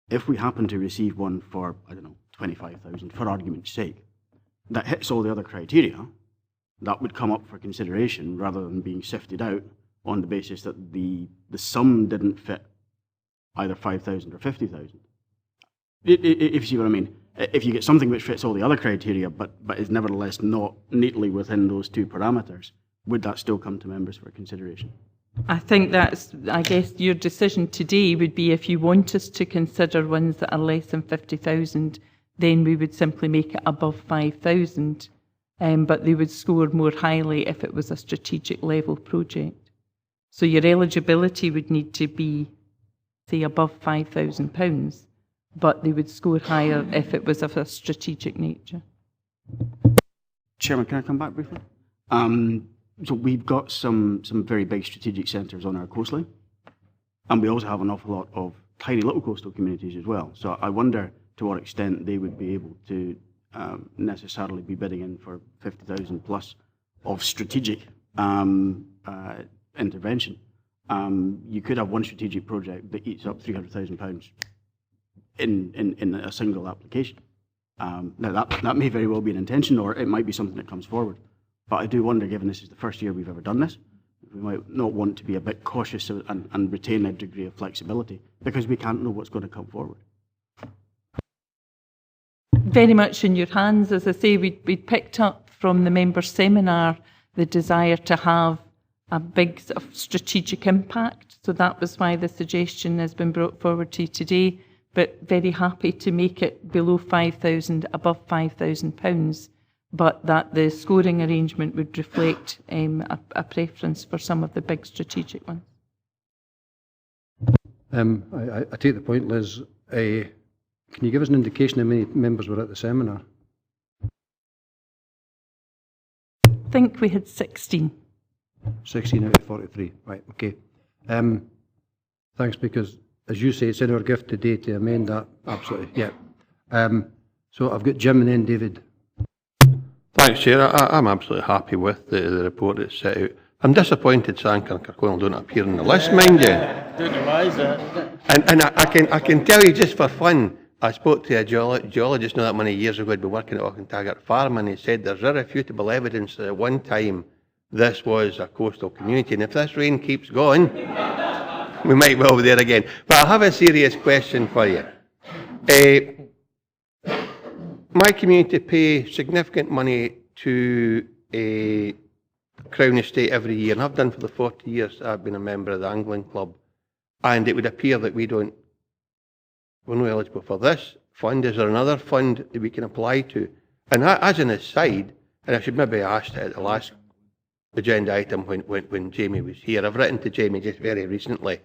S2: if we happen to receive one for, I don't know, 25,000, for argument's sake, that hits all the other criteria, that would come up for consideration rather than being sifted out on the basis that the sum didn't fit either 5,000 or 50,000. If you see what I mean. If you get something which fits all the other criteria but is nevertheless not neatly within those two parameters, would that still come to members for consideration?
S22: I think I guess your decision today would be if you want us to consider ones that are less than 50,000, then we would simply make it above 5,000. But they would score more highly if it was a strategic level project. So your eligibility would need to be, say, above £5,000, but they would score higher if it was of a strategic nature.
S2: Chairman, can I come back briefly? So we've got some very big strategic centres on our coastline, and we also have an awful lot of tiny little coastal communities as well. So I wonder to what extent they would be able to necessarily be bidding in for 50,000 plus of strategic intervention. You could have one strategic project that eats up £300,000 in a single application. Now that may very well be an intention, or it might be something that comes forward. But I do wonder, given this is the first year we've ever done this, we might not want to be a bit cautious and retain a degree of flexibility, because we can't know what's going to come forward.
S22: Very much in your hands. As I say, we picked up from the member seminar the desire to have a big sort of strategic impact. So that was why the suggestion has been brought forward to you today, but very happy to make it below 5,000, above £5,000, but that the scoring arrangement would reflect a preference for some of the big strategic ones.
S1: I take the point, Liz. Can you give us an indication how many members were at the seminar?
S22: I think we had 16.
S1: 16 out of 43. Right, okay. Thanks, because as you say, it's in our gift today to amend that. Absolutely, yeah. So I've got Jim and then David.
S19: Thanks, Chair. I'm absolutely happy with the report that's set out. I'm disappointed Sank and Kirkconnell don't appear on the list, mind you. And I can tell you just for fun, I spoke to a geologist not that many years ago who'd been working at Auchentaggart Farm, and he said there's irrefutable evidence that at one time this was a coastal community, and if this rain keeps going, we might well be there again. But I have a serious question for you. My community pay significant money to a Crown Estate every year, and I've done for the 40 years I've been a member of the Angling Club, and it would appear that we're not eligible for this fund. Is there another fund that we can apply to? And as an aside, and I should maybe ask it at the last agenda item when Jamie was here, I've written to Jamie just very recently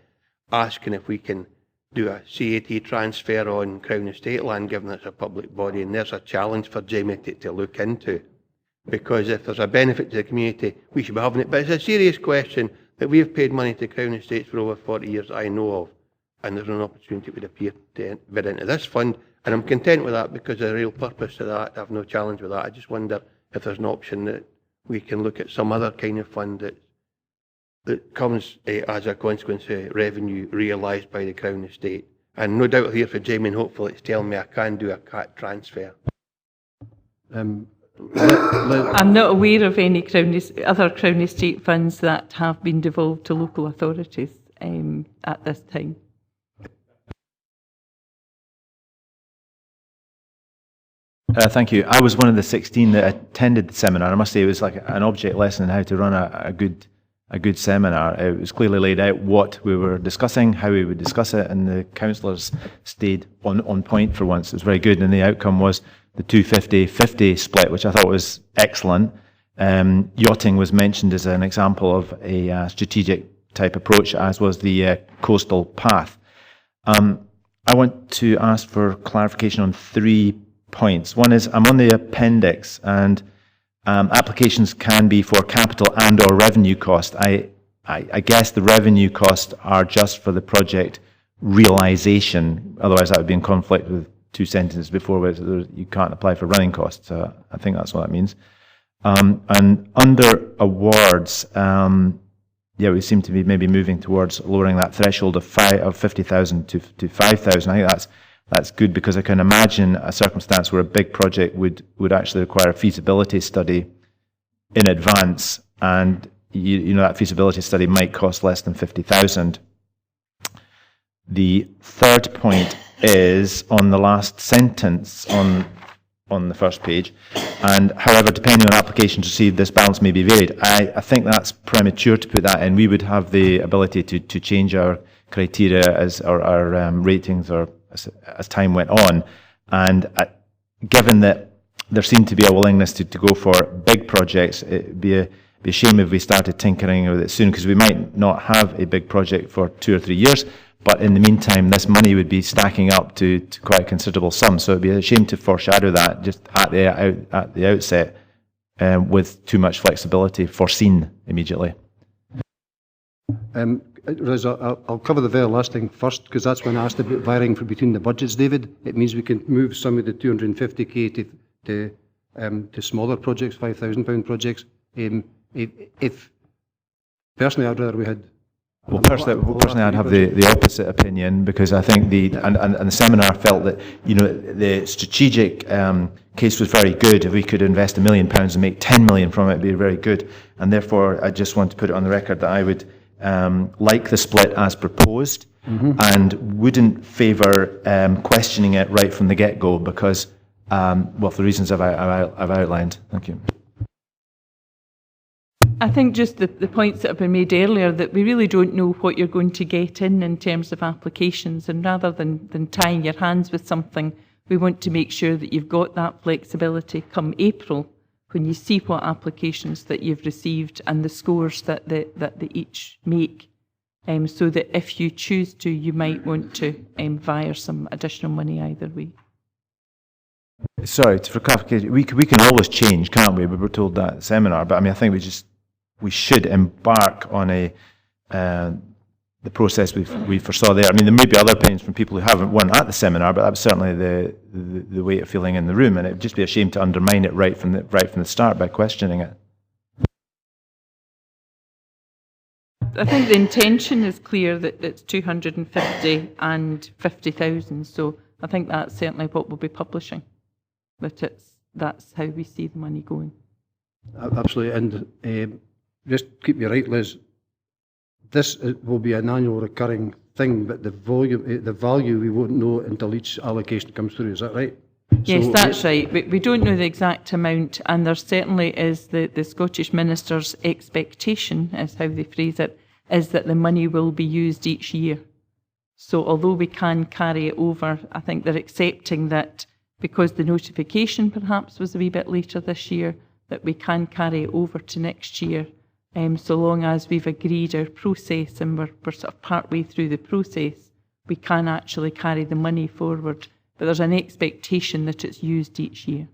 S19: asking if we can do a CAT transfer on Crown Estate land, given it's a public body, and there's a challenge for Jamie to look into. Because if there's a benefit to the community, we should be having it. But it's a serious question that we have paid money to Crown Estates for over 40 years that I know of, and there's an opportunity it would appear to bid into this fund, and I'm content with that because the real purpose of that, I have no challenge with that. I just wonder if there's an option that we can look at some other kind of fund that comes as a consequence of revenue realised by the Crown Estate. And no doubt here for Jamie, and hopefully it's telling me I can do a CAT transfer.
S22: I'm not aware of any other Crown Estate funds that have been devolved to local authorities at this time.
S14: Thank you. I was one of the 16 that attended the seminar. I must say it was like an object lesson in how to run a good seminar. It was clearly laid out what we were discussing, how we would discuss it, and the councillors stayed on point for once. It was very good, and the outcome was the 250-50 split, which I thought was excellent. Yachting was mentioned as an example of a strategic type approach, as was the coastal path. I want to ask for clarification on 3 points. One is, I'm on the appendix, and applications can be for capital and or revenue cost. I guess the revenue costs are just for the project realisation, otherwise that would be in conflict with 2 sentences before where you can't apply for running costs. I think that's what that means. And under awards, we seem to be maybe moving towards lowering that threshold of 50,000 to 5,000. I think that's good, because I can imagine a circumstance where a big project would actually require a feasibility study in advance, and you know that feasibility study might cost less than 50,000. The third point is on the last sentence on the first page, and however, depending on applications received, this balance may be varied. I think that's premature to put that in. We would have the ability to change our criteria as our ratings or as time went on, and given that there seemed to be a willingness to go for big projects, it'd be a shame if we started tinkering with it soon, because we might not have a big project for 2 or 3 years, but in the meantime this money would be stacking up to quite a considerable sum, so it'd be a shame to foreshadow that just at the outset with too much flexibility foreseen immediately.
S1: I'll cover the very last thing first, because that's when I asked about varying between the budgets, David. It means we can move some of the 250k to smaller projects, £5,000 projects. If personally, I'd rather we had.
S14: Well, personally, I'd have the opposite opinion, because I think and the seminar felt that the strategic case was very good. If we could invest £1 million and make 10 million from it, it'd be very good. And therefore, I just want to put it on the record that I would like the split as proposed, and wouldn't favour questioning it right from the get-go, because for the reasons I've outlined. Thank you.
S22: I think just the points that have been made earlier, that we really don't know what you're going to get in terms of applications, and rather than tying your hands with something, we want to make sure that you've got that flexibility come April, when you see what applications that you've received and the scores that they each make, so that if you choose to, you might want to via some additional money either way.
S14: Sorry, for clarification, we can always change, can't we? We were told that at seminar, but I mean, I think we should embark on the process we foresaw there. I mean, there may be other opinions from people who weren't at the seminar, but that was certainly the way of feeling in the room, and it would just be a shame to undermine it right from the start by questioning it.
S22: I think the intention is clear that it's 250 and 50,000, so I think that's certainly what we'll be publishing, that that's how we see the money going.
S1: Absolutely, and just keep me right, Liz, this will be an annual recurring thing, but the value we won't know until each allocation comes through, is that right?
S22: Yes, that's right. We don't know the exact amount, and there certainly is the Scottish Minister's expectation, is how they phrase it, is that the money will be used each year. So although we can carry it over, I think they're accepting that because the notification perhaps was a wee bit later this year, that we can carry it over to next year, so long as we've agreed our process and we're sort of partway through the process, we can actually carry the money forward. But there's an expectation that it's used each year.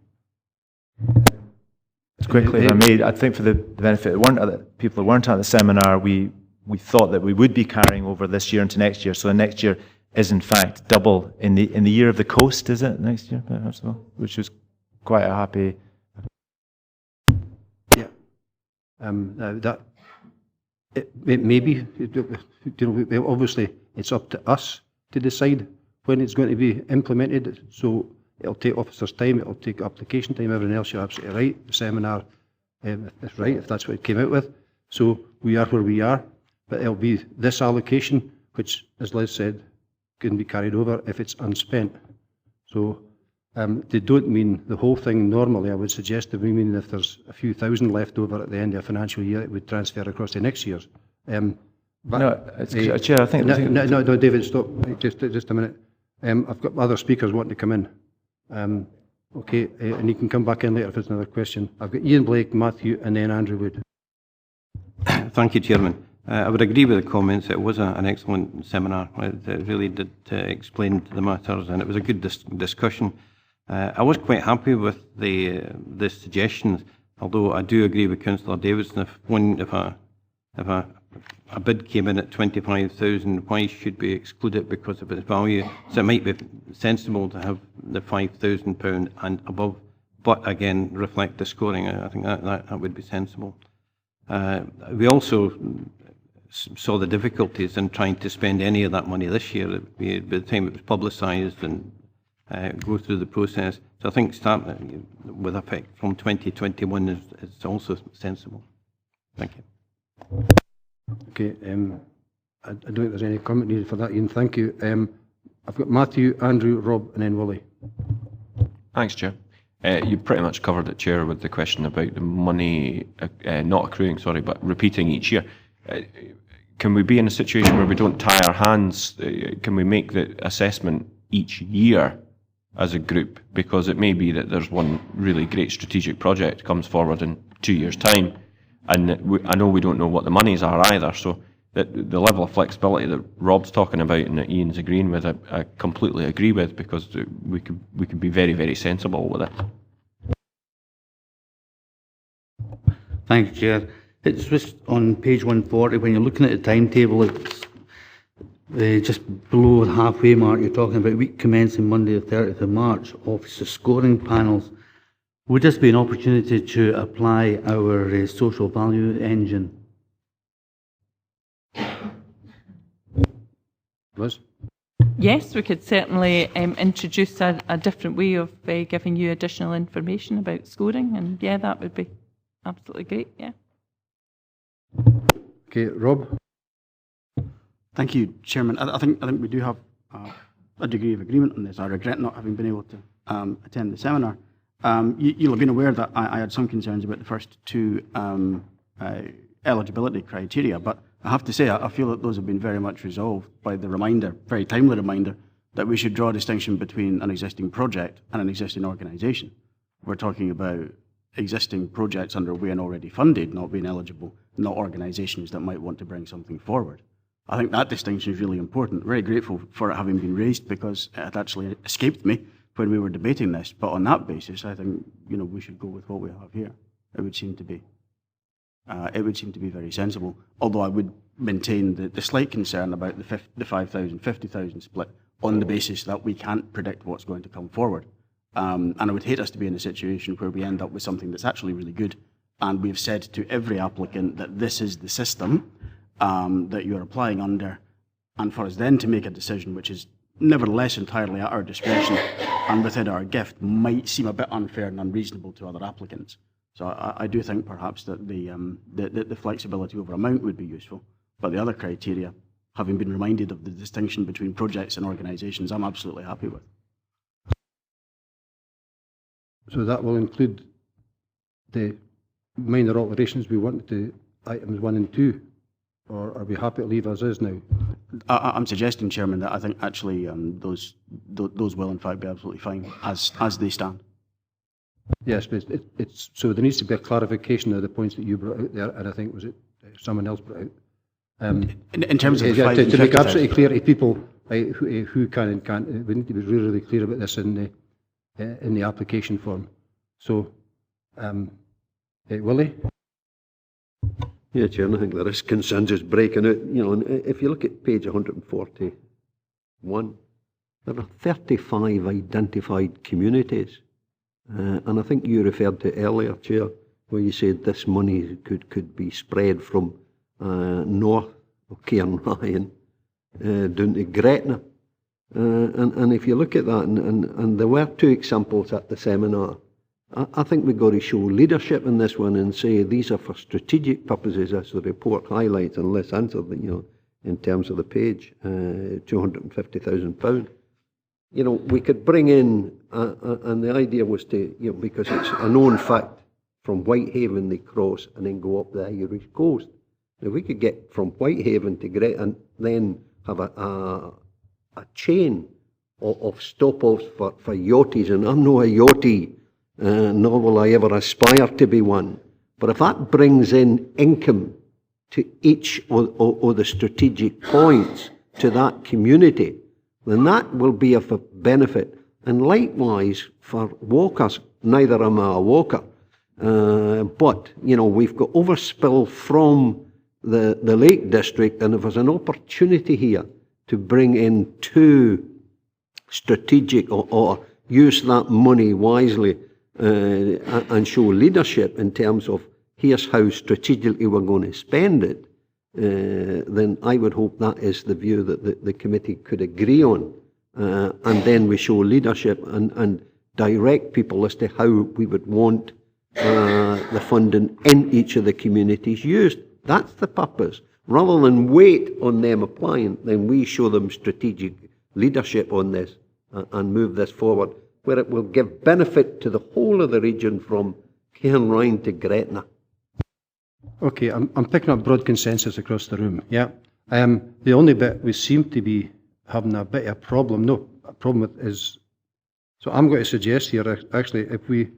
S14: Quickly, if I may, I think for the benefit of people who weren't at the seminar, we thought that we would be carrying over this year into next year. So next year is in fact double in the year of the coast, is it next year? Which was quite a happy.
S1: Yeah, it may be. Obviously, it's up to us to decide when it's going to be implemented. So it'll take officers' time, it'll take application time, everything else. You're absolutely right. The seminar is right if that's what it came out with. So we are where we are, but it'll be this allocation, which, as Liz said, can be carried over if it's unspent. So they don't mean the whole thing normally. I would suggest that we mean if there's a few thousand left over at the end of a financial year, it would transfer across to next year's.
S14: Chair, I think...
S1: No, David, stop. Just a minute. I've got other speakers wanting to come in. Okay, and you can come back in later if there's another question. I've got Ian Blake, Matthew, and then Andrew Wood.
S4: Thank you, Chairman.
S19: I would agree with the comments. It was an excellent seminar. It really did explain the matters, and it was a good discussion. I was quite happy with the suggestions, although I do agree with Councillor Davidson. If a bid came in at 25,000, why should we exclude it because of its value? So it might be sensible to have the £5,000 and above, but again reflect the scoring. I think that would be sensible. We also saw the difficulties in trying to spend any of that money this year. By the time it was publicised and go through the process. So I think starting with effect from 2021 is also sensible. Thank you.
S1: Okay, I don't think there's any comment needed for that, Ian. Thank you. I've got Matthew, Andrew, Rob, and then Willie.
S21: Thanks, Chair. You pretty much covered it, Chair, with the question about the money not accruing, but repeating each year. Can we be in a situation where we don't tie our hands? Can we make the assessment each year as a group? Because it may be that there's one really great strategic project comes forward in 2 years' time, and I know we don't know what the monies are either, so that the level of flexibility that Rob's talking about and that Ian's agreeing with, I completely agree with, because we could be very, very sensible with it.
S8: Thanks, Chair. It's just on page 140, when you're looking at the timetable, it's just below the halfway mark. You're talking about week commencing Monday the 30th of March, officer scoring panels. Would this be an opportunity to apply our social value engine?
S1: Liz?
S22: Yes, we could certainly introduce a different way of giving you additional information about scoring, and yeah, that would be absolutely great, yeah.
S1: Okay, Rob?
S2: Thank you, Chairman. I think we do have a degree of agreement on this. I regret not having been able to attend the seminar. You'll have been aware that I had some concerns about the first two eligibility criteria, but I have to say I feel that those have been very much resolved by the reminder, very timely reminder, that we should draw a distinction between an existing project and an existing organisation. We're talking about existing projects underway and already funded not being eligible, not organisations that might want to bring something forward. I think that distinction is really important. Very grateful for it having been raised, because it actually escaped me when we were debating this. But on that basis, I think we should go with what we have here. It would seem to be very sensible. Although I would maintain the slight concern about the 5,000, 50,000 split on the basis that we can't predict what's going to come forward. And I would hate us to be in a situation where we end up with something that's actually really good, and we've said to every applicant that this is the system that you're applying under, and for us then to make a decision which is nevertheless entirely at our discretion and within our gift might seem a bit unfair and unreasonable to other applicants. So I do think perhaps that the flexibility over amount would be useful, but the other criteria, having been reminded of the distinction between projects and organisations, I'm absolutely happy with.
S1: So that will include the minor alterations we want to items 1 and 2, or are we happy to leave as is now?
S2: I'm suggesting, Chairman, that I think actually those will in fact be absolutely fine as they stand.
S1: Yes, but it's so there needs to be a clarification of the points that you brought out there, and I think was it someone else brought out.
S2: In terms of the
S1: to make absolutely clear to people who can and can't, we need to be really, really clear about this in the application form. So, Willie?
S10: Yeah, Chairman, I think there is consensus breaking out. And if you look at page 141, there are 35 identified communities. And I think you referred to earlier, Chair, where you said this money could be spread from north of Cairnryan down to Gretna. And if you look at that, and there were 2 examples at the seminar, I think we've got to show leadership in this one and say these are for strategic purposes, as the report highlights, and let's answer in terms of the page, £250,000. We could bring in, and the idea was to, because it's a known fact, from Whitehaven they cross and then go up the Irish coast. If we could get from Whitehaven to Gretna and then have a chain of stop-offs for yachties, and I'm not a yachty, nor will I ever aspire to be one. But if that brings in income to each of the strategic points to that community, then that will be of a benefit. And likewise for walkers, neither am I a walker, but, we've got overspill from the Lake District, and if there's an opportunity here to bring in two strategic or use that money wisely and show leadership in terms of here's how strategically we're going to spend it, then I would hope that is the view that the committee could agree on. And then we show leadership and direct people as to how we would want the funding in each of the communities used. That's the purpose. Rather than wait on them applying, then we show them strategic leadership on this and move this forward, where it will give benefit to the whole of the region from Cairnryan to Gretna.
S1: Okay, I'm picking up broad consensus across the room. Yeah. The only bit we seem to be having a bit of a problem with is, so I'm going to suggest here, actually, if we,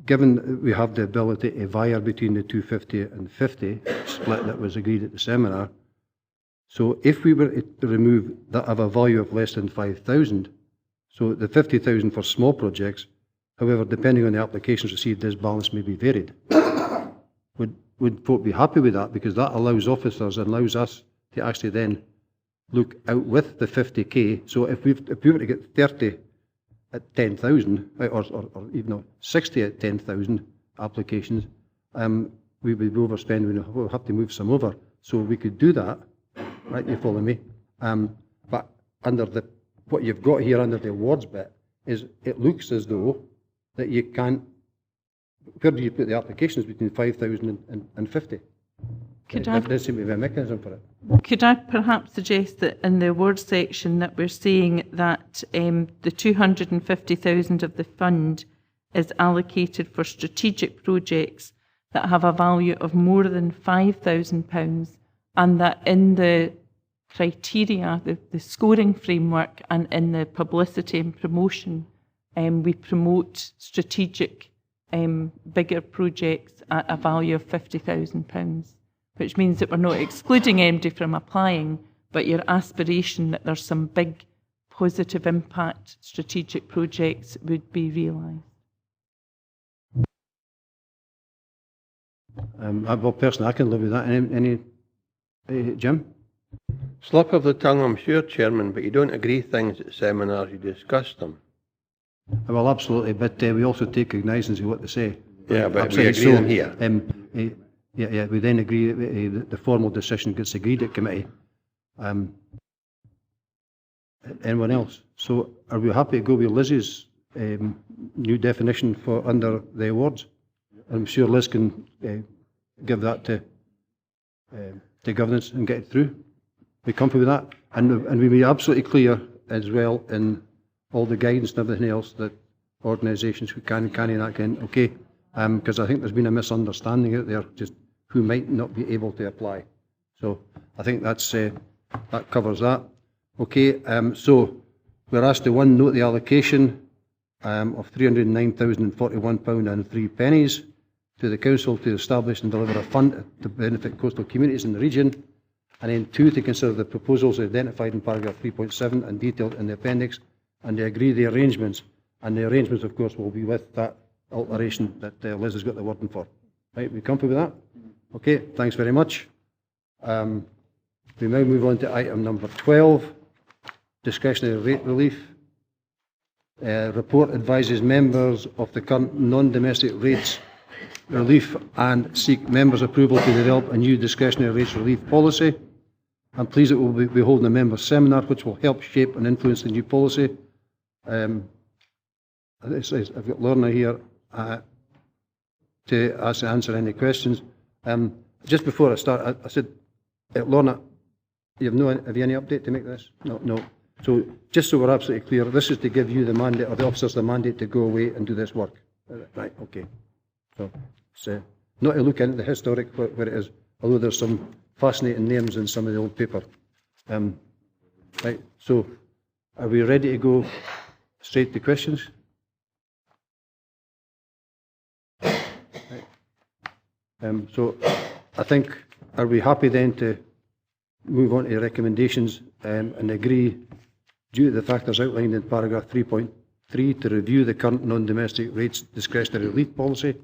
S1: given we have the ability to vary between the 250 and 50 split that was agreed at the seminar, so if we were to remove that of a value of less than 5,000, so the 50,000 for small projects, however, depending on the applications received, this balance may be varied. Would folk be happy with that? Because that allows officers and allows us to actually then look out with the 50k. So if we were to get 30 at 10,000, or even 60 at 10,000 applications, we would be overspending. We'll have to move some over. So we could do that, right? You follow me? But under what you've got here under the awards bit is it looks as though that you can't. Where do you put the applications between 5,000 and 50? There doesn't seem to be a mechanism for it.
S22: Could I perhaps suggest that in the awards section that we're saying that the 250,000 of the fund is allocated for strategic projects that have a value of more than £5,000, and that in the criteria, the scoring framework, and in the publicity and promotion, we promote strategic bigger projects at a value of £50,000, which means that we're not excluding anybody from applying, but your aspiration that there's some big positive impact strategic projects would be realised.
S1: Well, personally, I can live with that. Any Jim?
S19: Slip of the tongue, I'm sure, Chairman, but you don't agree things at seminars, you discuss them.
S1: Well, absolutely, but we also take cognizance of what they say.
S19: Yeah, but we agree them here.
S1: We then agree the formal decision gets agreed at committee. Anyone else? So are we happy to go with Liz's new definition for under the awards? I'm sure Liz can give that to governance and get it through. We comfortable with that? And we be absolutely clear as well in all the guidance and everything else that organisations who can and that can, okay, because I think there's been a misunderstanding out there, just who might not be able to apply. So I think that's that covers that. Okay, so we're asked to note the allocation of £309,041 and 3 pennies to the Council to establish and deliver a fund to benefit coastal communities in the region, and then 2, to consider the proposals identified in paragraph 3.7 and detailed in the appendix, and to agree the arrangements. And the arrangements, of course, will be with that alteration that Liz has got the wording for. Right, we comfortable with that? Okay, thanks very much. We now move on to item number 12, discretionary rate relief. Report advises members of the current non-domestic rates relief and seek members' approval to develop a new discretionary rates relief policy. I'm pleased that we'll be holding a members' seminar which will help shape and influence the new policy. I've got Lorna here to answer any questions. Just before I start, I said, Lorna, have you any update to make this? No. So just so we're absolutely clear, this is to give you the mandate, or the officers the mandate to go away and do this work. Right, okay. So it's not to look into the historic where it is, although there's some fascinating names in some of the old paper. Right, so are we ready to go straight to questions? Right. So I think, are we happy then to move on to recommendations and agree, due to the factors outlined in paragraph 3.3, to review the current non-domestic rates discretionary relief policy?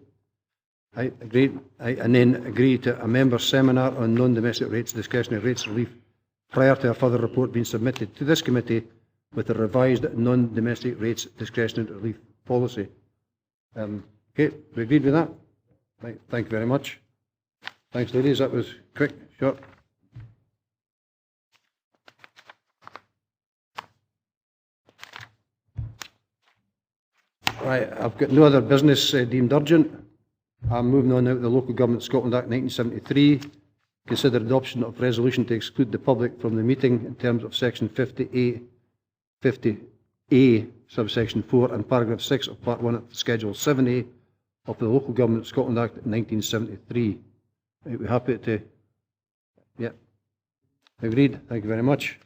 S1: I agree. And then agree to a member seminar on non-domestic rates discretionary rates relief prior to a further report being submitted to this committee with a revised non-domestic rates discretionary relief policy. Okay, we agreed with that? Right, thank you very much. Thanks, ladies. That was quick, short. Right, I've got no other business deemed urgent. I'm moving on now to the Local Government Scotland Act 1973. Consider adoption of resolution to exclude the public from the meeting in terms of section 50A, subsection 4 and paragraph 6 of part 1 of schedule 7A of the Local Government Scotland Act 1973. Are we happy to? Yeah. Agreed. Thank you very much.